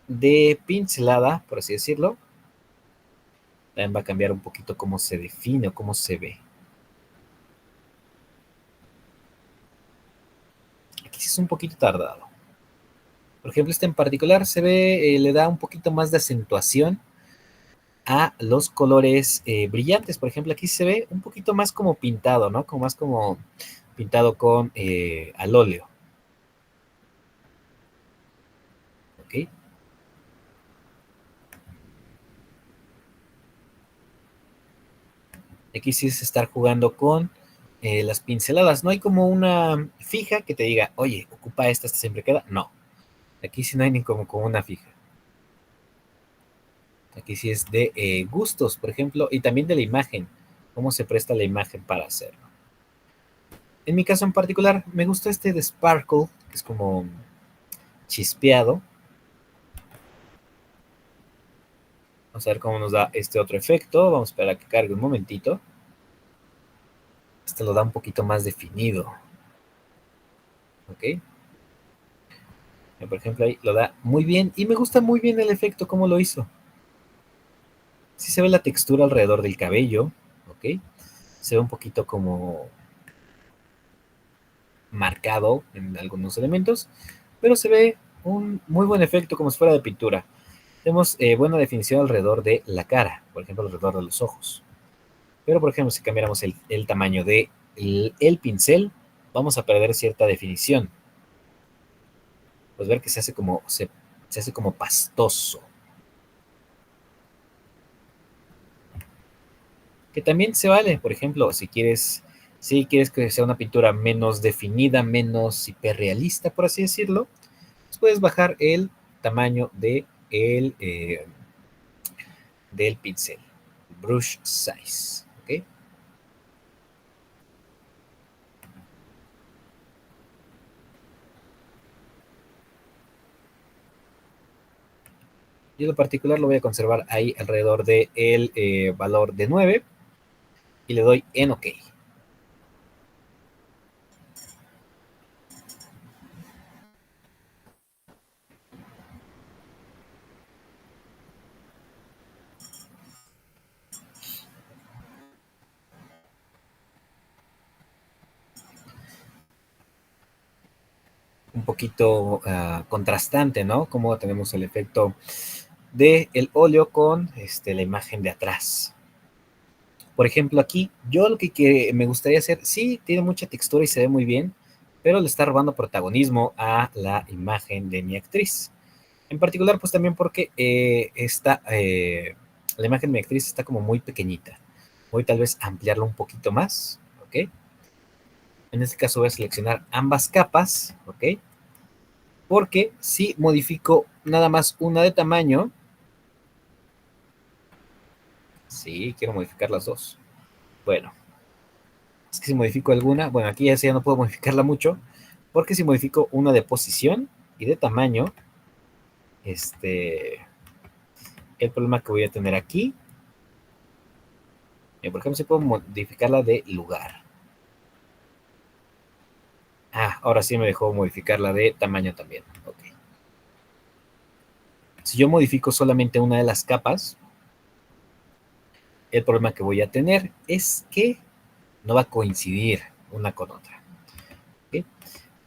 de pincelada, por así decirlo, también va a cambiar un poquito cómo se define o cómo se ve. Aquí sí es un poquito tardado. Por ejemplo, este en particular se ve, le da un poquito más de acentuación a los colores brillantes. Por ejemplo, aquí se ve un poquito más como pintado, ¿no? Como más como pintado con al óleo. ¿Ok? Aquí sí es estar jugando con las pinceladas. No hay como una fija que te diga, oye, ocupa esta siempre queda. No. Aquí sí no hay ni como una fija. Aquí sí es de gustos, por ejemplo, y también de la imagen. Cómo se presta la imagen para hacerlo. En mi caso en particular, me gusta este de Sparkle, que es como chispeado. Vamos a ver cómo nos da este otro efecto. Vamos a esperar a que cargue un momentito. Este lo da un poquito más definido. ¿Ok? Por ejemplo, ahí lo da muy bien. Y me gusta muy bien el efecto, cómo lo hizo. Sí se ve la textura alrededor del cabello. ¿Ok? Se ve un poquito como marcado en algunos elementos. Pero se ve un muy buen efecto como si fuera de pintura. Tenemos buena definición alrededor de la cara. Por ejemplo, alrededor de los ojos. Pero, por ejemplo, si cambiáramos el tamaño de el pincel, vamos a perder cierta definición. Pues ver que se hace como pastoso. Que también se vale, por ejemplo, si quieres que sea una pintura menos definida, menos hiperrealista, por así decirlo, pues puedes bajar el tamaño del pincel. Brush size. ¿Ok? Yo en lo particular lo voy a conservar ahí alrededor del valor de 9 y le doy en OK. un poquito contrastante, ¿no? Como tenemos el efecto del óleo con la imagen de atrás. Por ejemplo, aquí, yo lo que me gustaría hacer, sí, tiene mucha textura y se ve muy bien, pero le está robando protagonismo a la imagen de mi actriz. En particular, pues también porque la imagen de mi actriz está como muy pequeñita. Voy tal vez a ampliarlo un poquito más, ¿ok? En este caso voy a seleccionar ambas capas, ¿ok? Porque si modifico nada más una de tamaño, sí, quiero modificar las dos. Bueno, es que si modifico alguna, bueno, aquí ya no puedo modificarla mucho, porque si modifico una de posición y de tamaño, el problema que voy a tener aquí, por ejemplo, si puedo modificarla de lugar. Ahora sí me dejó modificarla de tamaño también. Ok. Si yo modifico solamente una de las capas, el problema que voy a tener es que no va a coincidir una con otra. ¿Okay?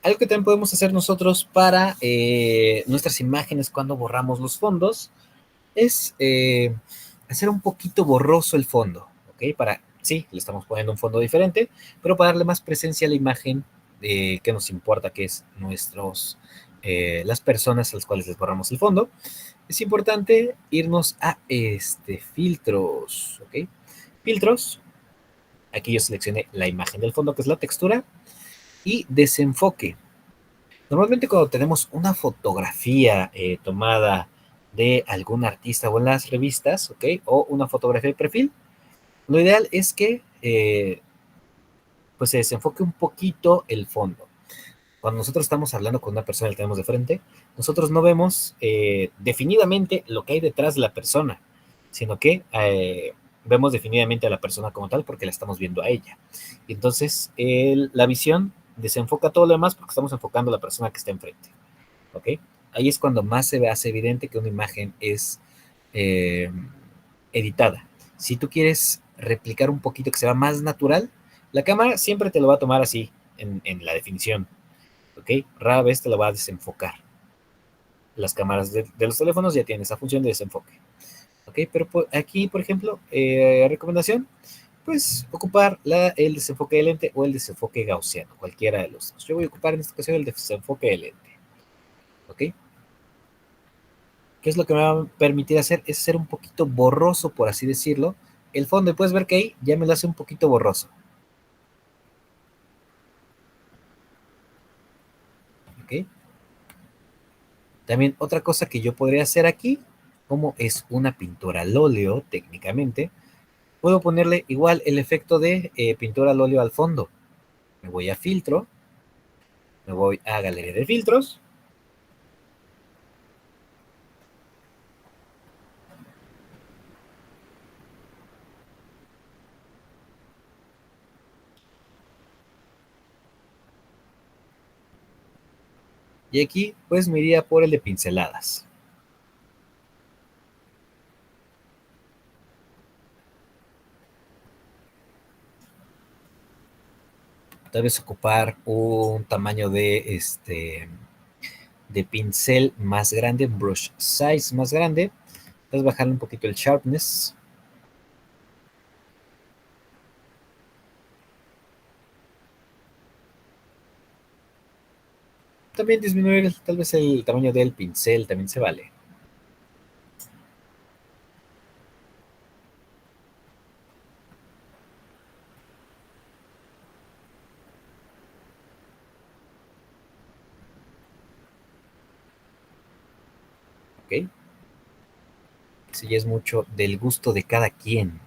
Algo que también podemos hacer nosotros para nuestras imágenes cuando borramos los fondos es hacer un poquito borroso el fondo. ¿Ok? Sí, le estamos poniendo un fondo diferente, pero para darle más presencia a la imagen que nos importa, que es las personas a las cuales les borramos el fondo, es importante irnos a filtros. ¿Ok? Filtros. Aquí yo seleccioné la imagen del fondo, que es la textura, y desenfoque. Normalmente cuando tenemos una fotografía tomada de algún artista o en las revistas, ¿ok? O una fotografía de perfil, lo ideal es que pues se desenfoque un poquito el fondo. Cuando nosotros estamos hablando con una persona que tenemos de frente, nosotros no vemos definidamente lo que hay detrás de la persona, sino que vemos definidamente a la persona como tal porque la estamos viendo a ella. Y entonces la visión desenfoca todo lo demás porque estamos enfocando a la persona que está enfrente. ¿Ok? Ahí es cuando más se hace evidente que una imagen es eh, editada. Si tú quieres replicar un poquito que sea más natural, la cámara siempre te lo va a tomar así, en la definición. ¿Ok? Rara vez te lo va a desenfocar. Las cámaras de los teléfonos ya tienen esa función de desenfoque. ¿Ok? Pero aquí, por ejemplo, recomendación, pues ocupar el desenfoque de lente o el desenfoque gaussiano, cualquiera de los dos. Yo voy a ocupar en esta ocasión el desenfoque de lente. ¿Ok? ¿Qué es lo que me va a permitir hacer? Es ser un poquito borroso, por así decirlo, el fondo. Y puedes ver que ahí ya me lo hace un poquito borroso. ¿Ok? También otra cosa que yo podría hacer aquí, como es una pintura al óleo, técnicamente, puedo ponerle igual el efecto de pintura al óleo al fondo. Me voy a filtro, me voy a galería de filtros. Y aquí pues me iría por el de pinceladas. Tal vez ocupar un tamaño de pincel más grande, brush size más grande. Entonces bajarle un poquito el sharpness. También disminuir tal vez el tamaño del pincel, también se vale. ¿Ok? Eso ya es mucho del gusto de cada quien.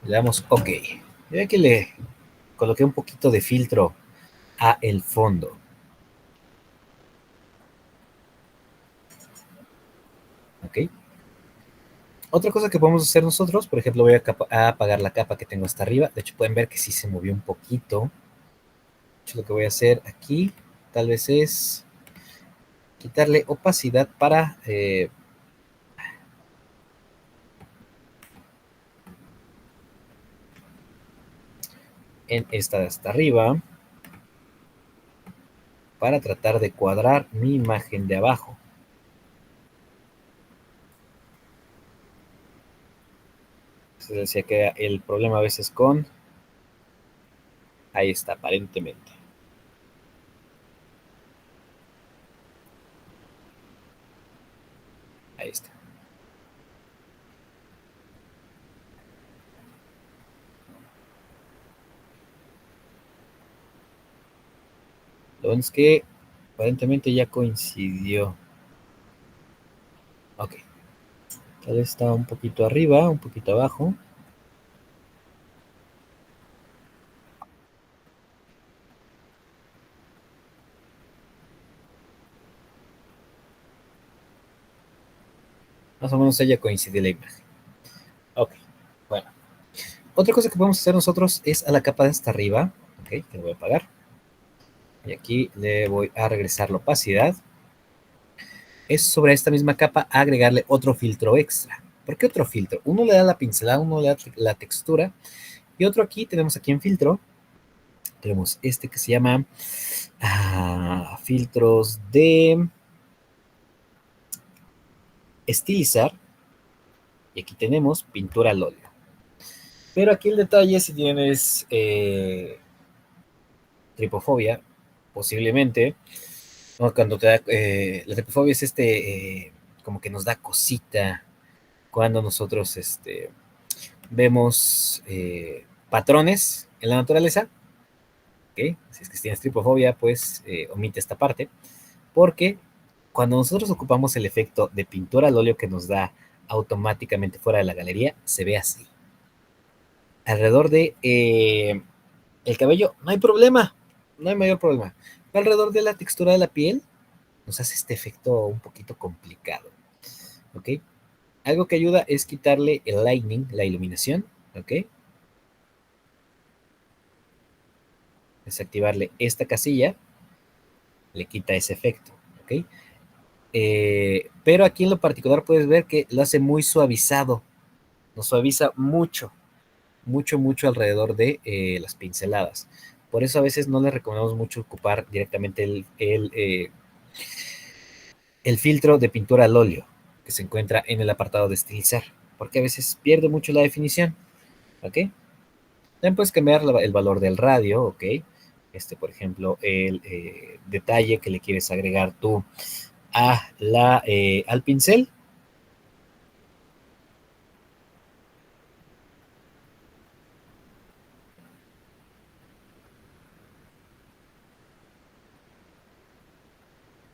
Le damos OK. Ya que le coloqué un poquito de filtro a el fondo. ¿Ok? Otra cosa que podemos hacer nosotros, por ejemplo, voy a apagar la capa que tengo hasta arriba. De hecho, pueden ver que sí se movió un poquito. De hecho, lo que voy a hacer aquí tal vez es quitarle opacidad para en esta de hasta arriba, para tratar de cuadrar mi imagen de abajo. Se decía que el problema a veces con... Ahí está, aparentemente. Ahí está. Lo bueno es que aparentemente ya coincidió. Ok. Tal vez está un poquito arriba, un poquito abajo. Más o menos ella coincide la imagen. Ok. Bueno. Otra cosa que podemos hacer nosotros es a la capa de hasta arriba. Ok. Que lo voy a apagar. Y aquí le voy a regresar la opacidad. Es sobre esta misma capa agregarle otro filtro extra. ¿Por qué otro filtro? Uno le da la pincelada, uno le da la textura. Y otro aquí, tenemos aquí en filtro. Tenemos este que se llama filtros de estilizar. Y aquí tenemos pintura al óleo. Pero aquí el detalle, si tienes tripofobia, posiblemente, ¿no? Cuando te da, la tripofobia es como que nos da cosita cuando nosotros vemos patrones en la naturaleza. ¿Okay? Si es que tienes tripofobia, pues omite esta parte, porque cuando nosotros ocupamos el efecto de pintura al óleo que nos da automáticamente fuera de la galería, se ve así. Alrededor de el cabello no hay problema, no hay mayor problema. Alrededor de la textura de la piel nos hace este efecto un poquito complicado. ¿Ok? Algo que ayuda es quitarle el lighting, la iluminación. ¿Ok? Desactivarle esta casilla, le quita ese efecto. ¿Ok? Pero aquí en lo particular puedes ver que lo hace muy suavizado. Nos suaviza mucho, mucho, mucho alrededor de las pinceladas. Por eso a veces no les recomendamos mucho ocupar directamente el filtro de pintura al óleo que se encuentra en el apartado de estilizar, porque a veces pierde mucho la definición. ¿Ok? También puedes cambiar el valor del radio. ¿Ok? Por ejemplo, el detalle que le quieres agregar tú al pincel.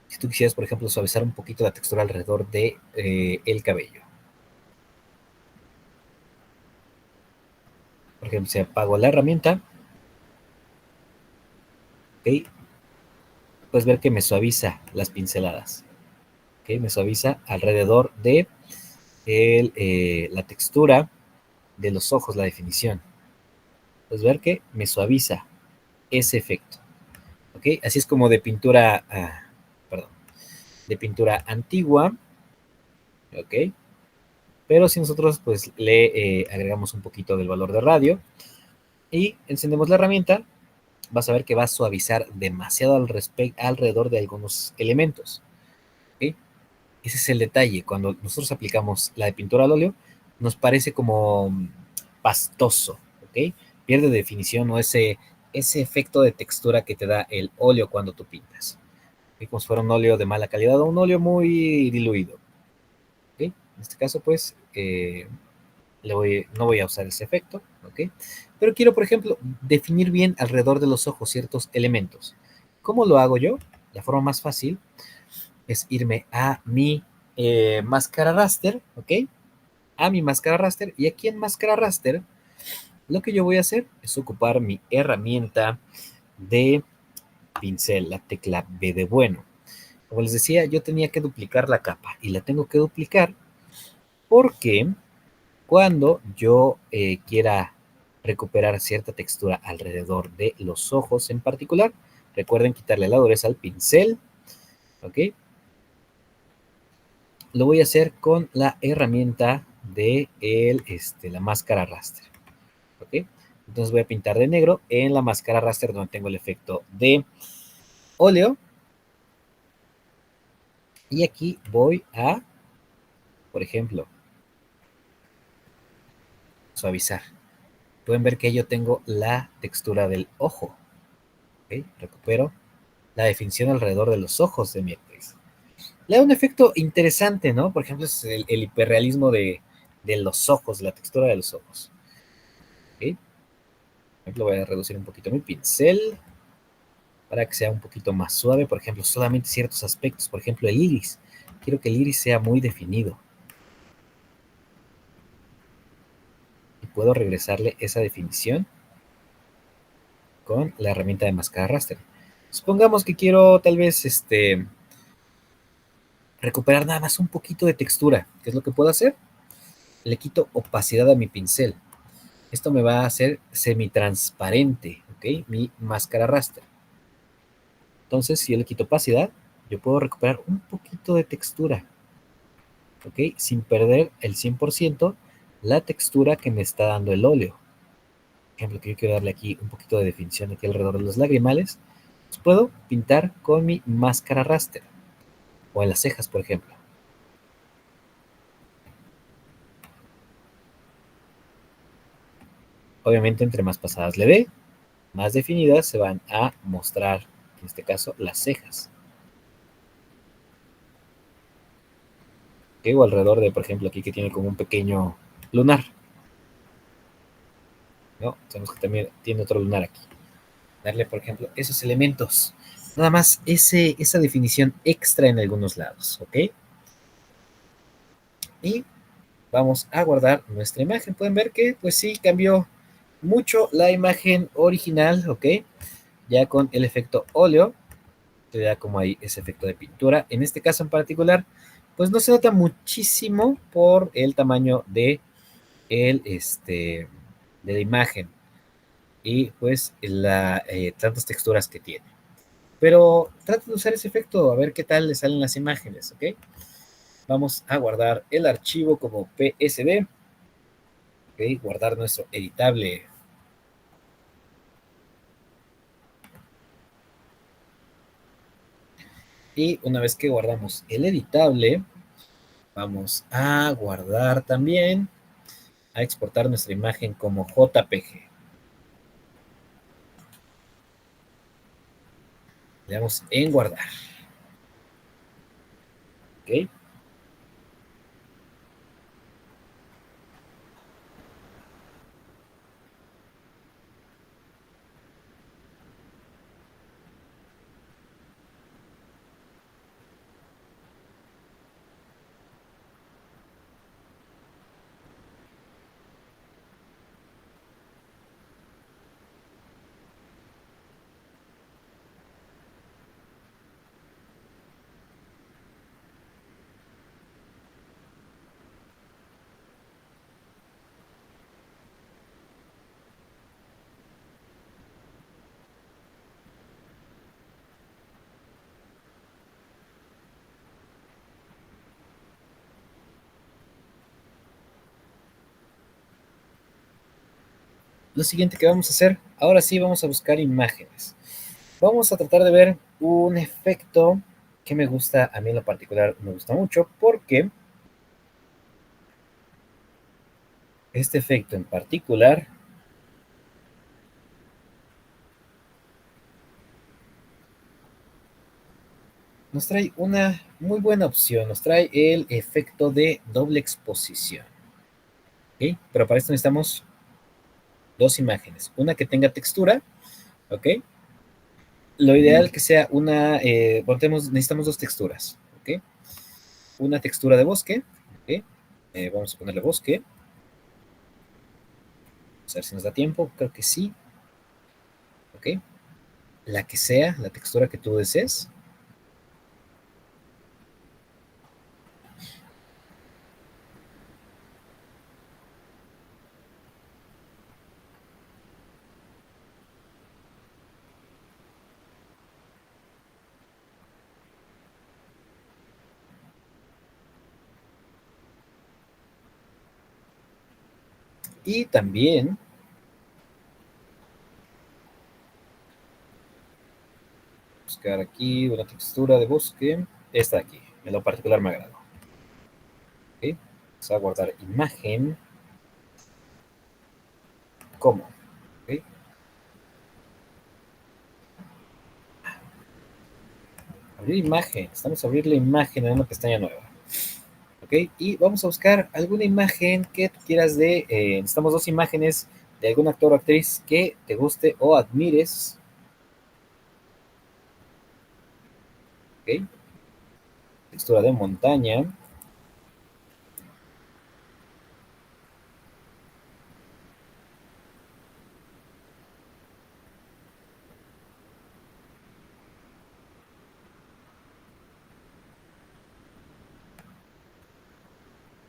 Si tú quisieras, por ejemplo, suavizar un poquito la textura alrededor de el cabello. Por ejemplo, si apago la herramienta, ¿ok? Puedes ver que me suaviza las pinceladas. ¿Ok? Me suaviza alrededor de la textura de los ojos, la definición. Puedes ver que me suaviza ese efecto. ¿Ok? Así es como de pintura, perdón, de pintura antigua. ¿Ok? Pero si nosotros pues le agregamos un poquito del valor de radio y encendemos la herramienta, vas a ver que va a suavizar demasiado alrededor de algunos elementos. ¿Okay? Ese es el detalle. Cuando nosotros aplicamos la de pintura al óleo, nos parece como pastoso. ¿Ok? Pierde definición o ese efecto de textura que te da el óleo cuando tú pintas. ¿Okay? Como si fuera un óleo de mala calidad o un óleo muy diluido. ¿Okay? En este caso, pues, no voy a usar ese efecto. ¿Ok? Pero quiero, por ejemplo, definir bien alrededor de los ojos ciertos elementos. ¿Cómo lo hago yo? La forma más fácil es irme a mi máscara raster, ¿ok? A mi máscara raster. Y aquí en máscara raster, lo que yo voy a hacer es ocupar mi herramienta de pincel, la tecla B de bueno. Como les decía, yo tenía que duplicar la capa y la tengo que duplicar porque cuando yo quiera recuperar cierta textura alrededor de los ojos en particular, Recuerden quitarle la dureza al pincel, ¿ok? Lo voy a hacer con la herramienta de la máscara raster, ¿ok? Entonces voy a pintar de negro en la máscara raster donde tengo el efecto de óleo. Y aquí voy a, por ejemplo, suavizar. Pueden ver que yo tengo la textura del ojo. ¿Ok? Recupero la definición alrededor de los ojos de mi actriz. Le da un efecto interesante, ¿no? Por ejemplo, es el hiperrealismo de los ojos, la textura de los ojos. ¿Ok? Por ejemplo, voy a reducir un poquito mi pincel para que sea un poquito más suave. Por ejemplo, solamente ciertos aspectos. Por ejemplo, el iris. Quiero que el iris sea muy definido. Y puedo regresarle esa definición con la herramienta de máscara raster. Supongamos que quiero tal vez recuperar nada más un poquito de textura. ¿Qué es lo que puedo hacer? Le quito opacidad a mi pincel. Esto me va a hacer semitransparente, ¿ok? Mi máscara raster. Entonces, si yo le quito opacidad, yo puedo recuperar un poquito de textura, ¿ok? Sin perder el 100% la textura que me está dando el óleo. Por ejemplo, que yo quiero darle aquí un poquito de definición aquí alrededor de los lagrimales. Pues puedo pintar con mi máscara raster. O en las cejas, por ejemplo. Obviamente, entre más pasadas le dé, más definidas se van a mostrar, en este caso, las cejas. ¿Okay? O alrededor de, por ejemplo, aquí que tiene como un pequeño lunar. ¿No? Sabemos que también tiene otro lunar aquí. Darle, por ejemplo, esos elementos. Nada más esa definición extra en algunos lados, ¿ok? Y vamos a guardar nuestra imagen. Pueden ver que, pues sí, cambió mucho la imagen original, ¿ok? Ya con el efecto óleo, te da como ahí ese efecto de pintura. En este caso en particular, pues no se nota muchísimo por el tamaño de la imagen y pues tantas texturas que tiene. Pero trata de usar ese efecto a ver qué tal le salen las imágenes, ¿ok? Vamos a guardar el archivo como PSD, ¿ok? Guardar nuestro editable. Y una vez que guardamos el editable, vamos a guardar también, a exportar nuestra imagen como JPG. Le damos en guardar. ¿Ok? Lo siguiente que vamos a hacer, ahora sí vamos a buscar imágenes. Vamos a tratar de ver un efecto que me gusta, a mí en lo particular me gusta mucho, porque este efecto en particular nos trae una muy buena opción, nos trae el efecto de doble exposición. ¿Ok? Pero para esto necesitamos dos imágenes, una que tenga textura, ¿ok? Lo ideal que sea necesitamos dos texturas, ¿ok? Una textura de bosque, ¿ok? Vamos a ponerle bosque, a ver si nos da tiempo, creo que sí, ¿ok? La que sea, la textura que tú desees. Y también buscar aquí una textura de bosque. Esta de aquí, en lo particular me agrada. ¿Ok? Vamos a guardar imagen. ¿Cómo? ¿Ok? Abrir imagen. Estamos a abrir la imagen en una pestaña nueva. ¿Ok? Y vamos a buscar alguna imagen que tú quieras de... necesitamos dos imágenes de algún actor o actriz que te guste o admires. ¿Ok? Textura de montaña.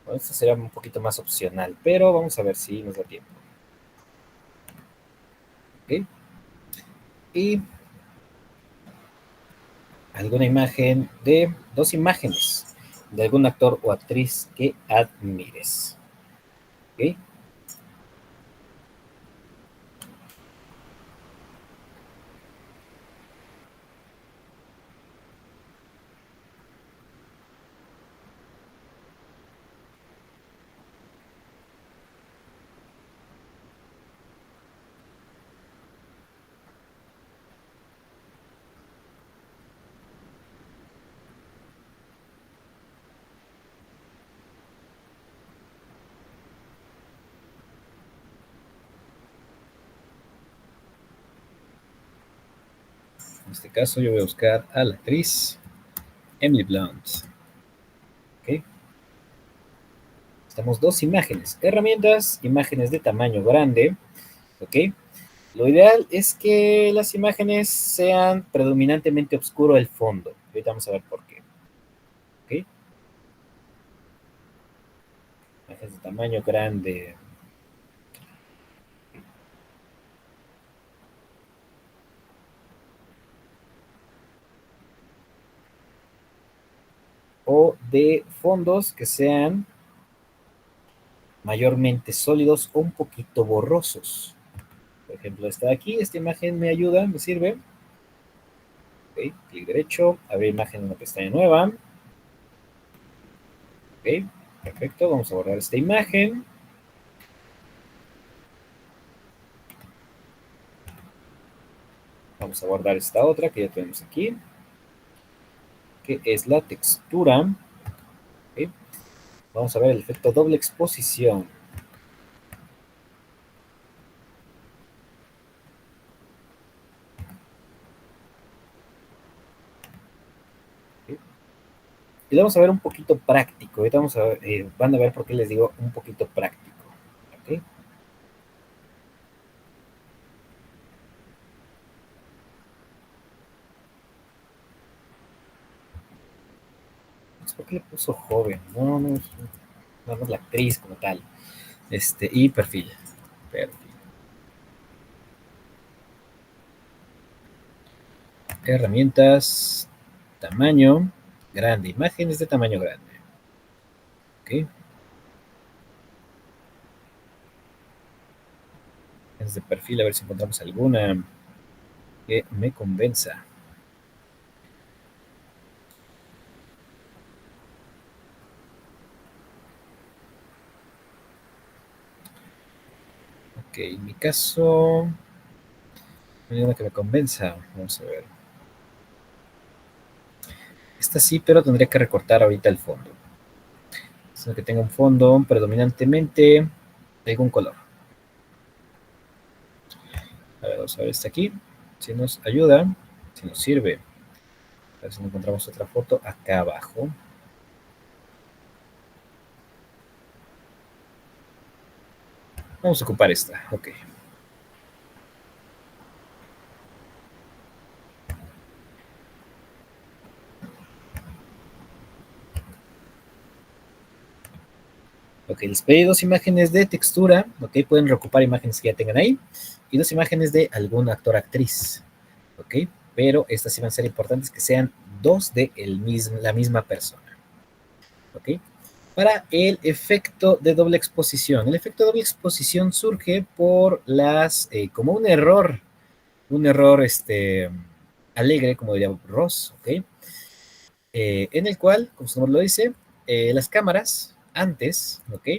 Bueno, esto será un poquito más opcional, pero vamos a ver si nos da tiempo. ¿Ok? Y alguna imagen de dos imágenes de algún actor o actriz que admires. ¿Ok? En este caso yo voy a buscar a la actriz Emily Blunt. ¿Ok? Necesitamos dos imágenes. Herramientas, imágenes de tamaño grande. ¿Ok? Lo ideal es que las imágenes sean predominantemente oscuro el fondo. Ahorita vamos a ver por qué. ¿Ok? Imágenes de tamaño grande. O de fondos que sean mayormente sólidos o un poquito borrosos. Por ejemplo, esta de aquí, esta imagen me ayuda, me sirve. Ok, clic derecho, abrir imagen en una pestaña nueva. Ok, perfecto, vamos a borrar esta imagen. Vamos a guardar esta otra que ya tenemos aquí, que es la textura. Ok, vamos a ver el efecto doble exposición. Ok, y lo vamos a ver un poquito práctico. Ahorita vamos a ver, van a ver por qué les digo un poquito práctico. Ok, ¿por qué le puso joven? No, no, no es la actriz como tal. Y perfil. Perfil. Herramientas, tamaño grande, imágenes de tamaño grande. ¿Ok? Desde perfil, a ver si encontramos alguna que me convenza. Ok, en mi caso, no hay una que me convenza. Vamos a ver. Esta sí, pero tendría que recortar ahorita el fondo. Sino que tenga un fondo predominantemente de algún color. A ver, vamos a ver esta aquí. Si nos ayuda, si nos sirve. A ver si encontramos otra foto acá abajo. Vamos a ocupar esta. Ok. Ok, les pedí dos imágenes de textura, ok, pueden reocupar imágenes que ya tengan ahí, y dos imágenes de algún actor actriz, ok, pero estas sí van a ser importantes que sean dos de la misma persona, ok. para el efecto de doble exposición. El efecto de doble exposición surge por como un error alegre, como diría Ross, ¿ok? En el cual, como su nombre lo dice, las cámaras antes, ¿ok?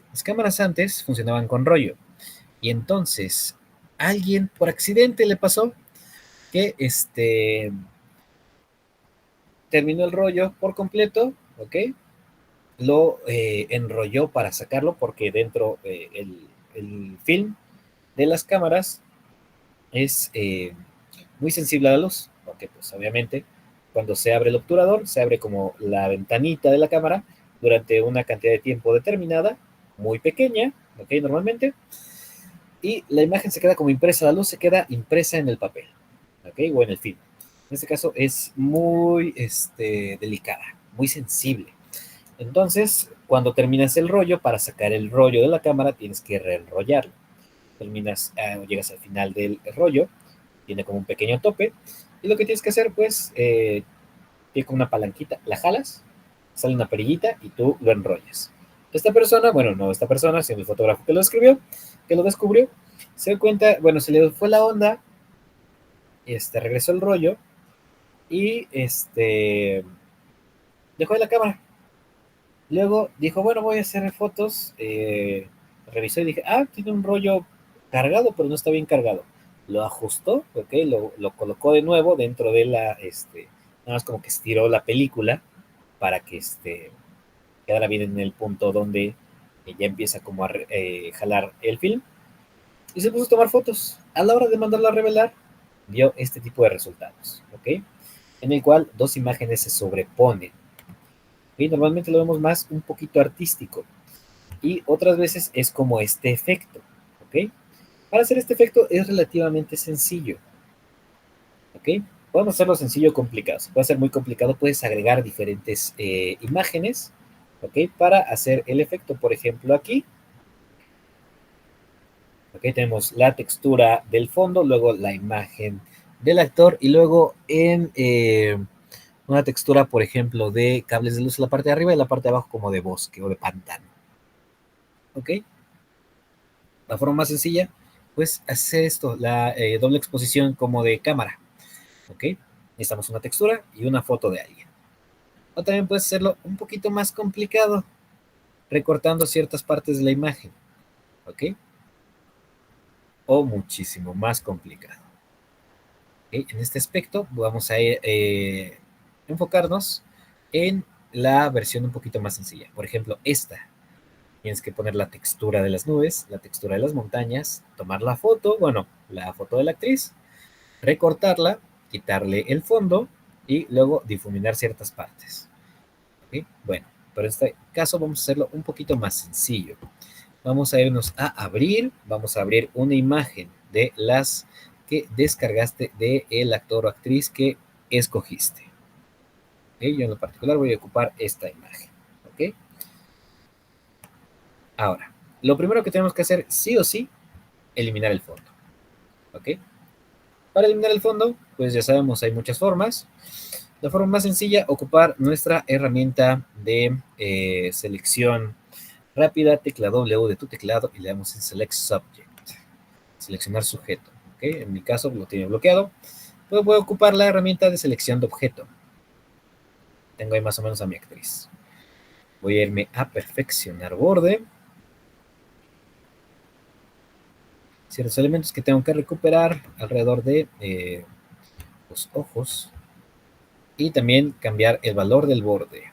Las cámaras antes funcionaban con rollo. Y entonces, alguien por accidente le pasó que terminó el rollo por completo, ¿ok? Lo enrolló para sacarlo porque dentro el film de las cámaras es muy sensible a la luz, porque pues obviamente cuando se abre el obturador, se abre como la ventanita de la cámara durante una cantidad de tiempo determinada, muy pequeña, ¿ok? Normalmente, y la imagen se queda como impresa, la luz se queda impresa en el papel, ¿ok? O en el film. En este caso es muy delicada, muy sensible. Entonces, cuando terminas el rollo, para sacar el rollo de la cámara, tienes que reenrollarlo. Llegas al final del rollo, tiene como un pequeño tope, y lo que tienes que hacer, pues, tiene como una palanquita, la jalas, sale una perillita y tú lo enrollas. Esta persona, bueno, no esta persona, sino el fotógrafo que lo escribió, que lo descubrió, se dio cuenta, bueno, se le fue la onda, regresó el rollo y dejó de la cámara. Luego dijo, bueno, voy a hacer fotos. Revisó y dije, tiene un rollo cargado, pero no está bien cargado. Lo ajustó, ok, lo colocó de nuevo dentro de nada más como que estiró la película para que quedara bien en el punto donde ya empieza como a jalar el film. Y se puso a tomar fotos. A la hora de mandarla a revelar, vio este tipo de resultados, ok, en el cual dos imágenes se sobreponen. Y normalmente lo vemos más un poquito artístico y otras veces es como este efecto, ¿ok? Para hacer este efecto es relativamente sencillo, ¿ok? Podemos hacerlo sencillo o complicado. Si puede ser muy complicado, puedes agregar diferentes imágenes, ¿ok? Para hacer el efecto. Por ejemplo, aquí, ¿ok? Tenemos la textura del fondo, luego la imagen del actor y luego en una textura, por ejemplo, de cables de luz en la parte de arriba y la parte de abajo como de bosque o de pantano, ¿ok? La forma más sencilla, pues hacer esto, la doble exposición como de cámara, ¿ok? Necesitamos una textura y una foto de alguien. O también puedes hacerlo un poquito más complicado, recortando ciertas partes de la imagen, ¿ok? O muchísimo más complicado. ¿Okay? En este aspecto vamos a enfocarnos en la versión un poquito más sencilla. Por ejemplo, esta. Tienes que poner la textura de las nubes, la textura de las montañas, tomar la foto, bueno, la foto de la actriz, recortarla, quitarle el fondo y luego difuminar ciertas partes. ¿Okay? Bueno, pero en este caso vamos a hacerlo un poquito más sencillo. Vamos a irnos a abrir, vamos a abrir una imagen de las que descargaste del actor o actriz que escogiste. ¿Okay? Yo en lo particular voy a ocupar esta imagen. ¿Okay? Ahora, lo primero que tenemos que hacer sí o sí, eliminar el fondo. ¿Ok? Para eliminar el fondo, pues ya sabemos, hay muchas formas. La forma más sencilla, ocupar nuestra herramienta de selección rápida, tecla W de tu teclado y le damos en Select Subject, seleccionar sujeto. ¿Okay? En mi caso lo tiene bloqueado. Pues voy a ocupar la herramienta de selección de objeto. Tengo ahí más o menos a mi actriz. Voy a irme a perfeccionar borde. Ciertos elementos que tengo que recuperar alrededor de los ojos. Y también cambiar el valor del borde.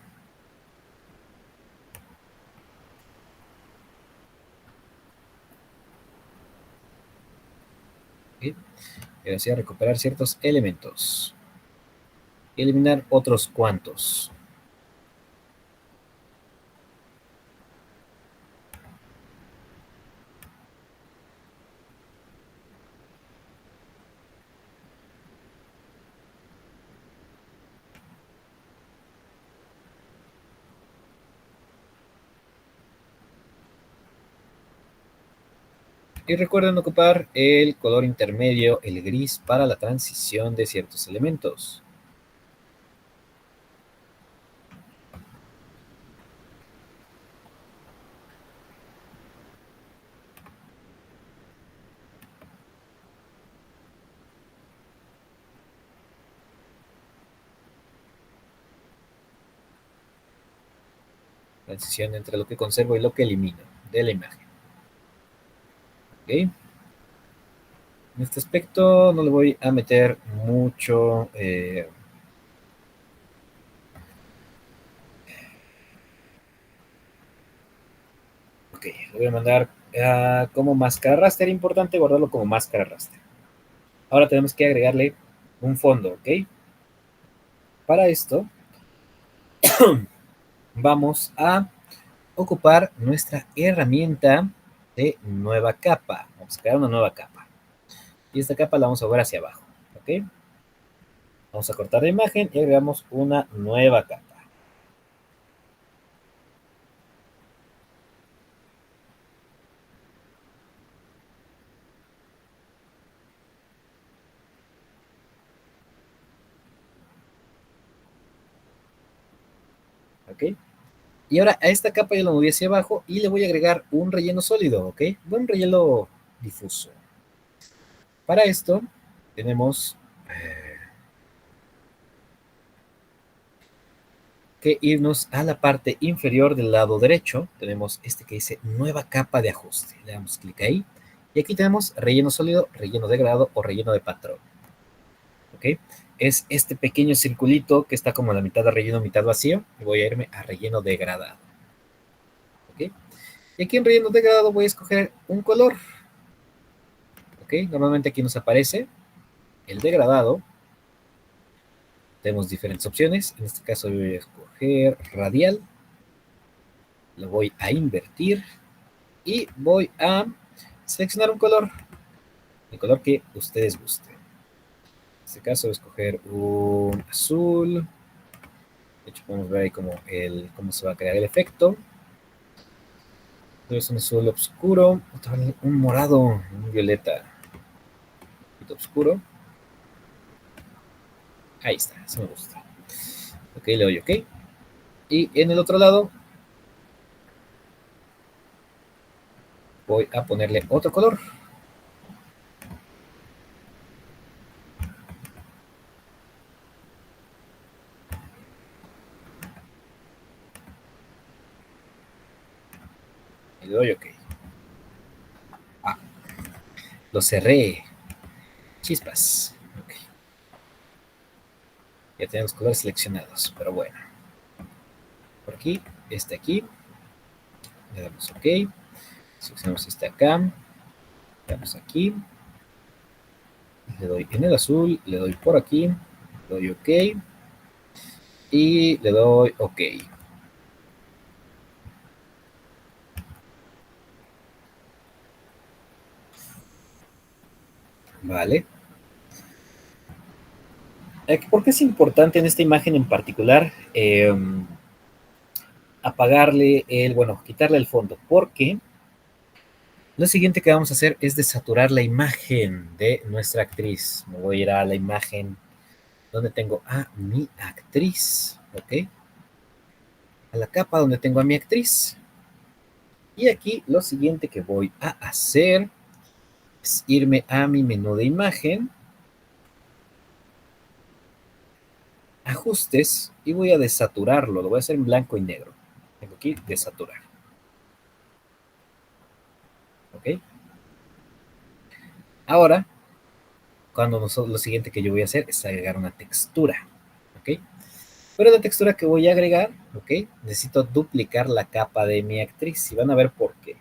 ¿Okay? Y ahora sí, a recuperar ciertos elementos. Y eliminar otros cuantos. Y recuerden ocupar el color intermedio, el gris, para la transición de ciertos elementos. Transición entre lo que conservo y lo que elimino de la imagen. ¿Ok? En este aspecto no le voy a meter mucho... ok, lo voy a mandar como máscara raster. Importante guardarlo como máscara raster. Ahora tenemos que agregarle un fondo, ¿ok? Para esto vamos a ocupar nuestra herramienta de nueva capa. Vamos a crear una nueva capa. Y esta capa la vamos a mover hacia abajo, ¿ok? Vamos a cortar la imagen y agregamos una nueva capa. ¿Ok? Y ahora a esta capa ya la moví hacia abajo y le voy a agregar un relleno sólido, ¿ok? Un relleno difuso. Para esto tenemos que irnos a la parte inferior del lado derecho. Tenemos este que dice nueva capa de ajuste. Le damos clic ahí. Y aquí tenemos relleno sólido, relleno de grado o relleno de patrón. ¿Ok? Es este pequeño circulito que está como a la mitad de relleno, mitad vacío. Y voy a irme a relleno degradado. ¿Ok? Y aquí en relleno degradado voy a escoger un color. ¿Ok? Normalmente aquí nos aparece el degradado. Tenemos diferentes opciones. En este caso voy a escoger radial. Lo voy a invertir. Y voy a seleccionar un color. El color que ustedes gusten. En este caso voy a escoger un azul. De hecho, podemos ver ahí cómo se va a crear el efecto. Es un azul oscuro, un morado, un violeta, un poquito oscuro. Ahí está, eso me gusta. Ok, le doy OK. Y en el otro lado voy a ponerle otro color. Y le doy OK. Ah, lo cerré. Chispas. Okay. Ya tenemos colores seleccionados, pero bueno. Por aquí, este aquí. Le damos OK. Seleccionamos este acá. Le damos aquí. Le doy en el azul. Le doy por aquí. Le doy OK. Y le doy OK. Vale. ¿Por qué es importante en esta imagen en particular apagarle bueno, quitarle el fondo? Porque lo siguiente que vamos a hacer es desaturar la imagen de nuestra actriz. Me voy a ir a la imagen donde tengo a mi actriz, ¿ok? A la capa donde tengo a mi actriz. Y aquí lo siguiente que voy a hacer es irme a mi menú de imagen, ajustes, y voy a desaturarlo. Lo voy a hacer en blanco y negro. Tengo aquí desaturar, ¿ok? Ahora, lo siguiente que yo voy a hacer es agregar una textura, ¿ok? Pero la textura que voy a agregar, ¿ok? Necesito duplicar la capa de mi actriz y van a ver por qué.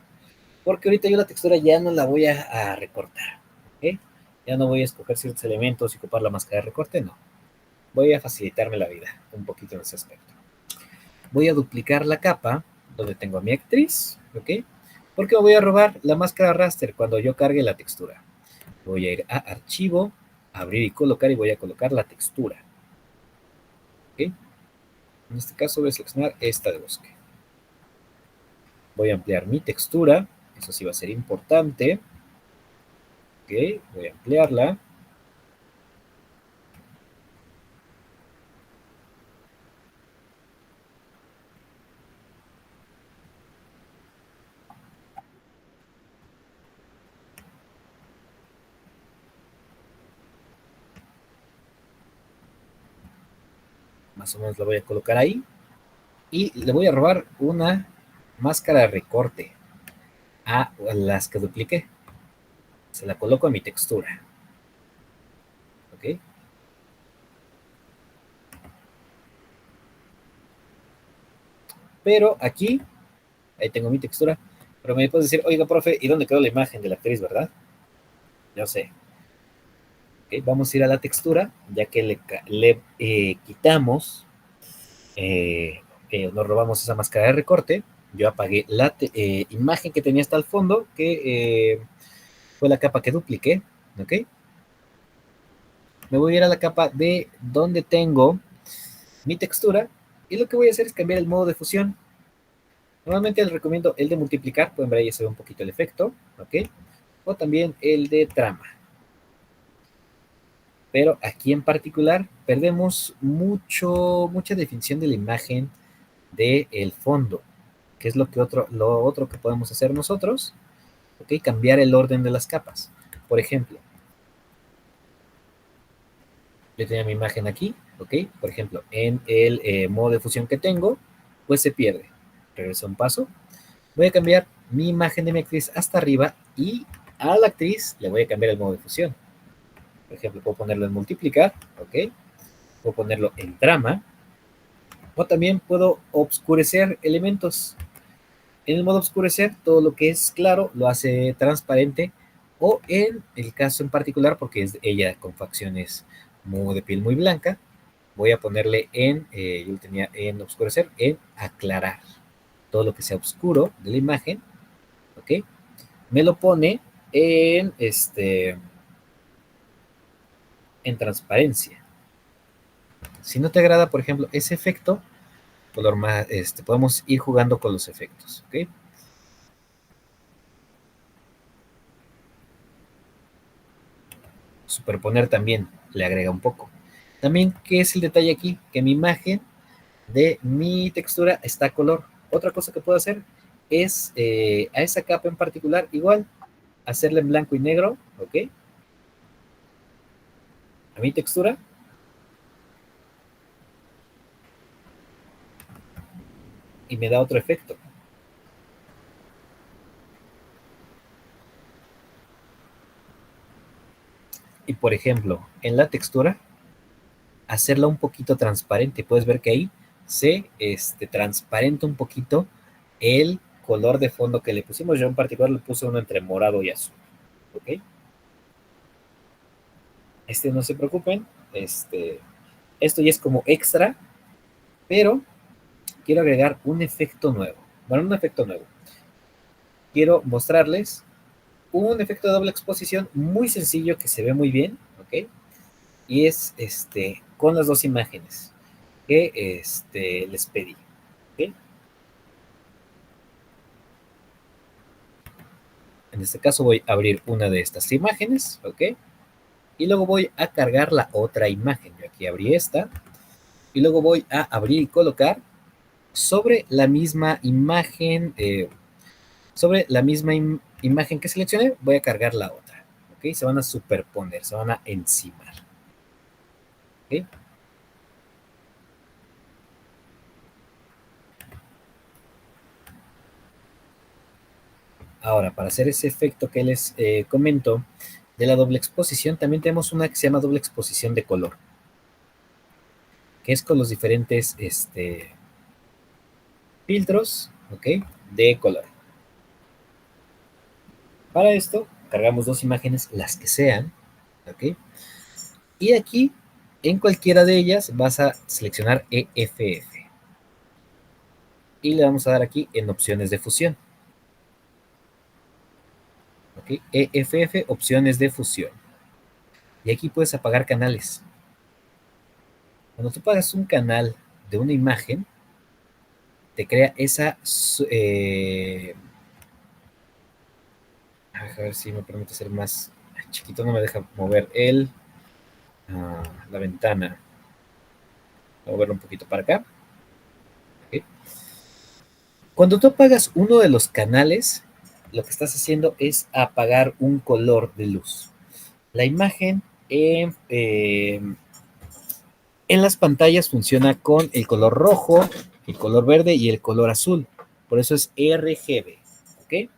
Porque ahorita yo la textura ya no la voy a recortar, ¿ok? Ya no voy a escoger ciertos elementos y ocupar la máscara de recorte, no. Voy a facilitarme la vida un poquito en ese aspecto. Voy a duplicar la capa donde tengo a mi actriz, ¿ok? Porque me voy a robar la máscara raster cuando yo cargue la textura. Voy a ir a archivo, abrir y colocar y voy a colocar la textura. ¿Ok? En este caso voy a seleccionar esta de bosque. Voy a ampliar mi textura, eso sí va a ser importante. Ok, voy a ampliarla. Más o menos la voy a colocar ahí. y le voy a robar una máscara de recorte a las que dupliqué. Se la coloco en mi textura. ¿Ok? Pero aquí, ahí tengo mi textura, pero me puedes decir, oiga, profe, ¿y dónde quedó la imagen de la actriz, verdad? Yo sé. ¿Ok? Vamos a ir a la textura, ya que le quitamos, nos robamos esa máscara de recorte. Yo apagué la imagen que tenía hasta el fondo, que fue la capa que dupliqué. ¿Ok? Me voy a ir a la capa de donde tengo mi textura y lo que voy a hacer es cambiar el modo de fusión. Normalmente les recomiendo el de multiplicar, pueden ver ahí se ve un poquito el efecto, ¿ok? O también el de trama. Pero aquí en particular perdemos mucha definición de la imagen del fondo, que es lo otro que podemos hacer nosotros, ¿ok? Cambiar el orden de las capas. Por ejemplo, yo tenía mi imagen aquí, ¿ok? Por ejemplo, en el modo de fusión que tengo, pues se pierde. Regreso un paso. Voy a cambiar mi imagen de mi actriz hasta arriba y a la actriz le voy a cambiar el modo de fusión. Por ejemplo, puedo ponerlo en multiplicar, ¿ok? Puedo ponerlo en trama, o también puedo obscurecer elementos. En el modo oscurecer, todo lo que es claro lo hace transparente, o en el caso en particular, porque es ella con facciones de piel muy blanca, voy a ponerle yo lo tenía en oscurecer, en aclarar. Todo lo que sea oscuro de la imagen, ¿ok? Me lo pone en transparencia. Si no te agrada, por ejemplo, ese efecto, color más, podemos ir jugando con los efectos, ¿ok? Superponer también le agrega un poco. También, ¿qué es el detalle aquí? Que mi imagen de mi textura está a color. Otra cosa que puedo hacer es a esa capa en particular, igual, hacerla en blanco y negro, ¿ok? A mi textura. Y me da otro efecto. Y por ejemplo, en la textura, hacerla un poquito transparente. Puedes ver que ahí se transparenta un poquito el color de fondo que le pusimos. Yo en particular le puse uno entre morado y azul. ¿Ok? No se preocupen. Esto ya es como extra, pero quiero agregar un efecto nuevo. Bueno, un efecto nuevo. Quiero mostrarles un efecto de doble exposición muy sencillo que se ve muy bien, ¿ok? Y es con las dos imágenes que les pedí. ¿Ok? En este caso voy a abrir una de estas imágenes, ¿ok? Y luego voy a cargar la otra imagen. Yo aquí abrí esta. Y luego voy a abrir y colocar sobre la misma imagen, imagen que seleccioné, voy a cargar la otra. ¿Ok? Se van a superponer, se van a encimar. ¿Ok? Ahora, para hacer ese efecto que les comento de la doble exposición, también tenemos una que se llama doble exposición de color, que es con los diferentes filtros, ¿ok? De color. Para esto, cargamos dos imágenes, las que sean, ¿ok? Y aquí, en cualquiera de ellas, vas a seleccionar EFF. Y le vamos a dar aquí en opciones de fusión. ¿Ok? EFF, opciones de fusión. Y aquí puedes apagar canales. Cuando tú apagas un canal de una imagen, te crea esa... a ver si me permite ser más chiquito, no me deja mover la ventana. Voy a moverlo un poquito para acá. ¿Okay? Cuando tú apagas uno de los canales, lo que estás haciendo es apagar un color de luz. La imagen en las pantallas funciona con el color rojo, el color verde y el color azul. Por eso es RGB, ¿ok?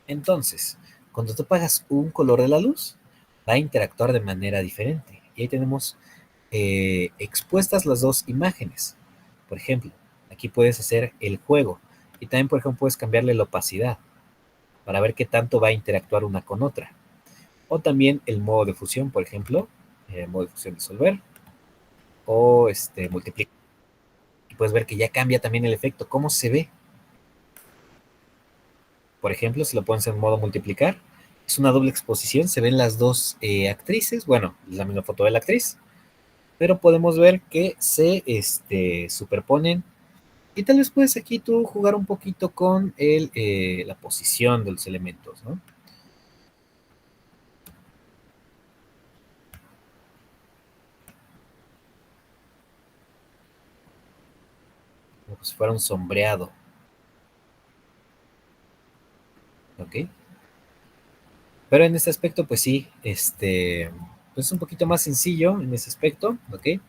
Entonces, cuando tú apagas un color de la luz, va a interactuar de manera diferente. Y ahí tenemos expuestas las dos imágenes. Por ejemplo, aquí puedes hacer el juego. Y también, por ejemplo, puedes cambiarle la opacidad para ver qué tanto va a interactuar una con otra. O también el modo de fusión, por ejemplo, el modo de fusión disolver o multiplicar. Y puedes ver que ya cambia también el efecto, cómo se ve. Por ejemplo, si lo pones en modo multiplicar, es una doble exposición, se ven las dos actrices, bueno, la misma foto de la actriz, pero podemos ver que se superponen y tal vez puedes aquí tú jugar un poquito con la posición de los elementos, ¿no? Como si fuera un sombreado, ¿ok? Pero en este aspecto, pues sí, pues es un poquito más sencillo en ese aspecto, ¿ok?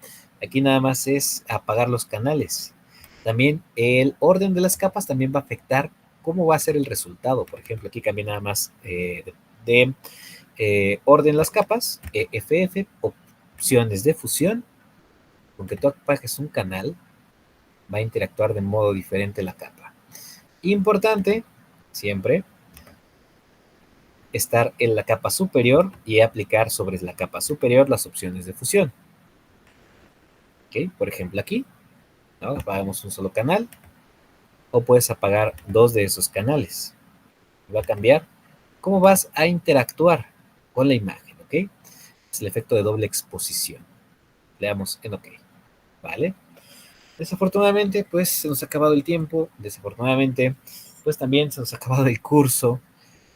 Aquí nada más es apagar los canales. También el orden de las capas también va a afectar cómo va a ser el resultado. Por ejemplo, aquí cambié nada más orden las capas, FF, opciones de fusión. Aunque tú apagues un canal, va a interactuar de modo diferente la capa. Importante, siempre, estar en la capa superior y aplicar sobre la capa superior las opciones de fusión. ¿Ok? Por ejemplo, aquí, ¿no? Apagamos un solo canal o puedes apagar dos de esos canales. Va a cambiar cómo vas a interactuar con la imagen, ¿ok? Es el efecto de doble exposición. Le damos en OK, ¿vale? Desafortunadamente, pues se nos ha acabado el tiempo. Desafortunadamente, pues también se nos ha acabado el curso.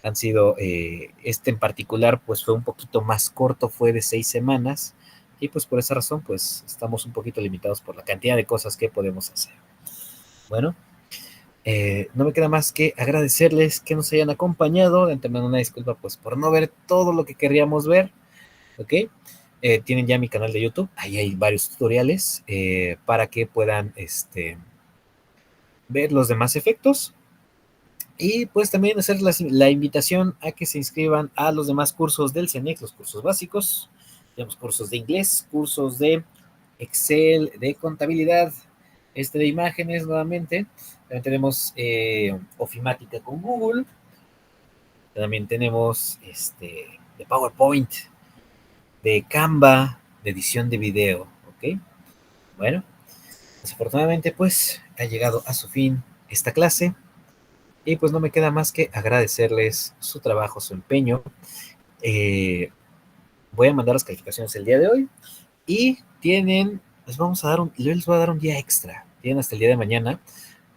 Han sido, este en particular, pues fue un poquito más corto, fue de 6 semanas. Y pues por esa razón, pues estamos un poquito limitados por la cantidad de cosas que podemos hacer. Bueno, no me queda más que agradecerles que nos hayan acompañado. De antemano una disculpa pues por no ver todo lo que queríamos ver, ¿ok? Tienen ya mi canal de YouTube, ahí hay varios tutoriales para que puedan ver los demás efectos. Y pues también hacer la invitación a que se inscriban a los demás cursos del CENEX, los cursos básicos, tenemos cursos de inglés, cursos de Excel, de contabilidad, de imágenes nuevamente. También tenemos ofimática con Google. También tenemos de PowerPoint, de Canva, de edición de video. ¿Ok? Bueno, desafortunadamente pues ha llegado a su fin esta clase. Y pues no me queda más que agradecerles su trabajo, su empeño. Voy a mandar las calificaciones el día de hoy. Y yo les voy a dar un día extra. Tienen hasta el día de mañana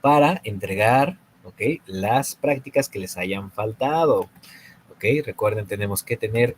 para entregar, ¿ok? Las prácticas que les hayan faltado, ¿ok? Recuerden, tenemos que tener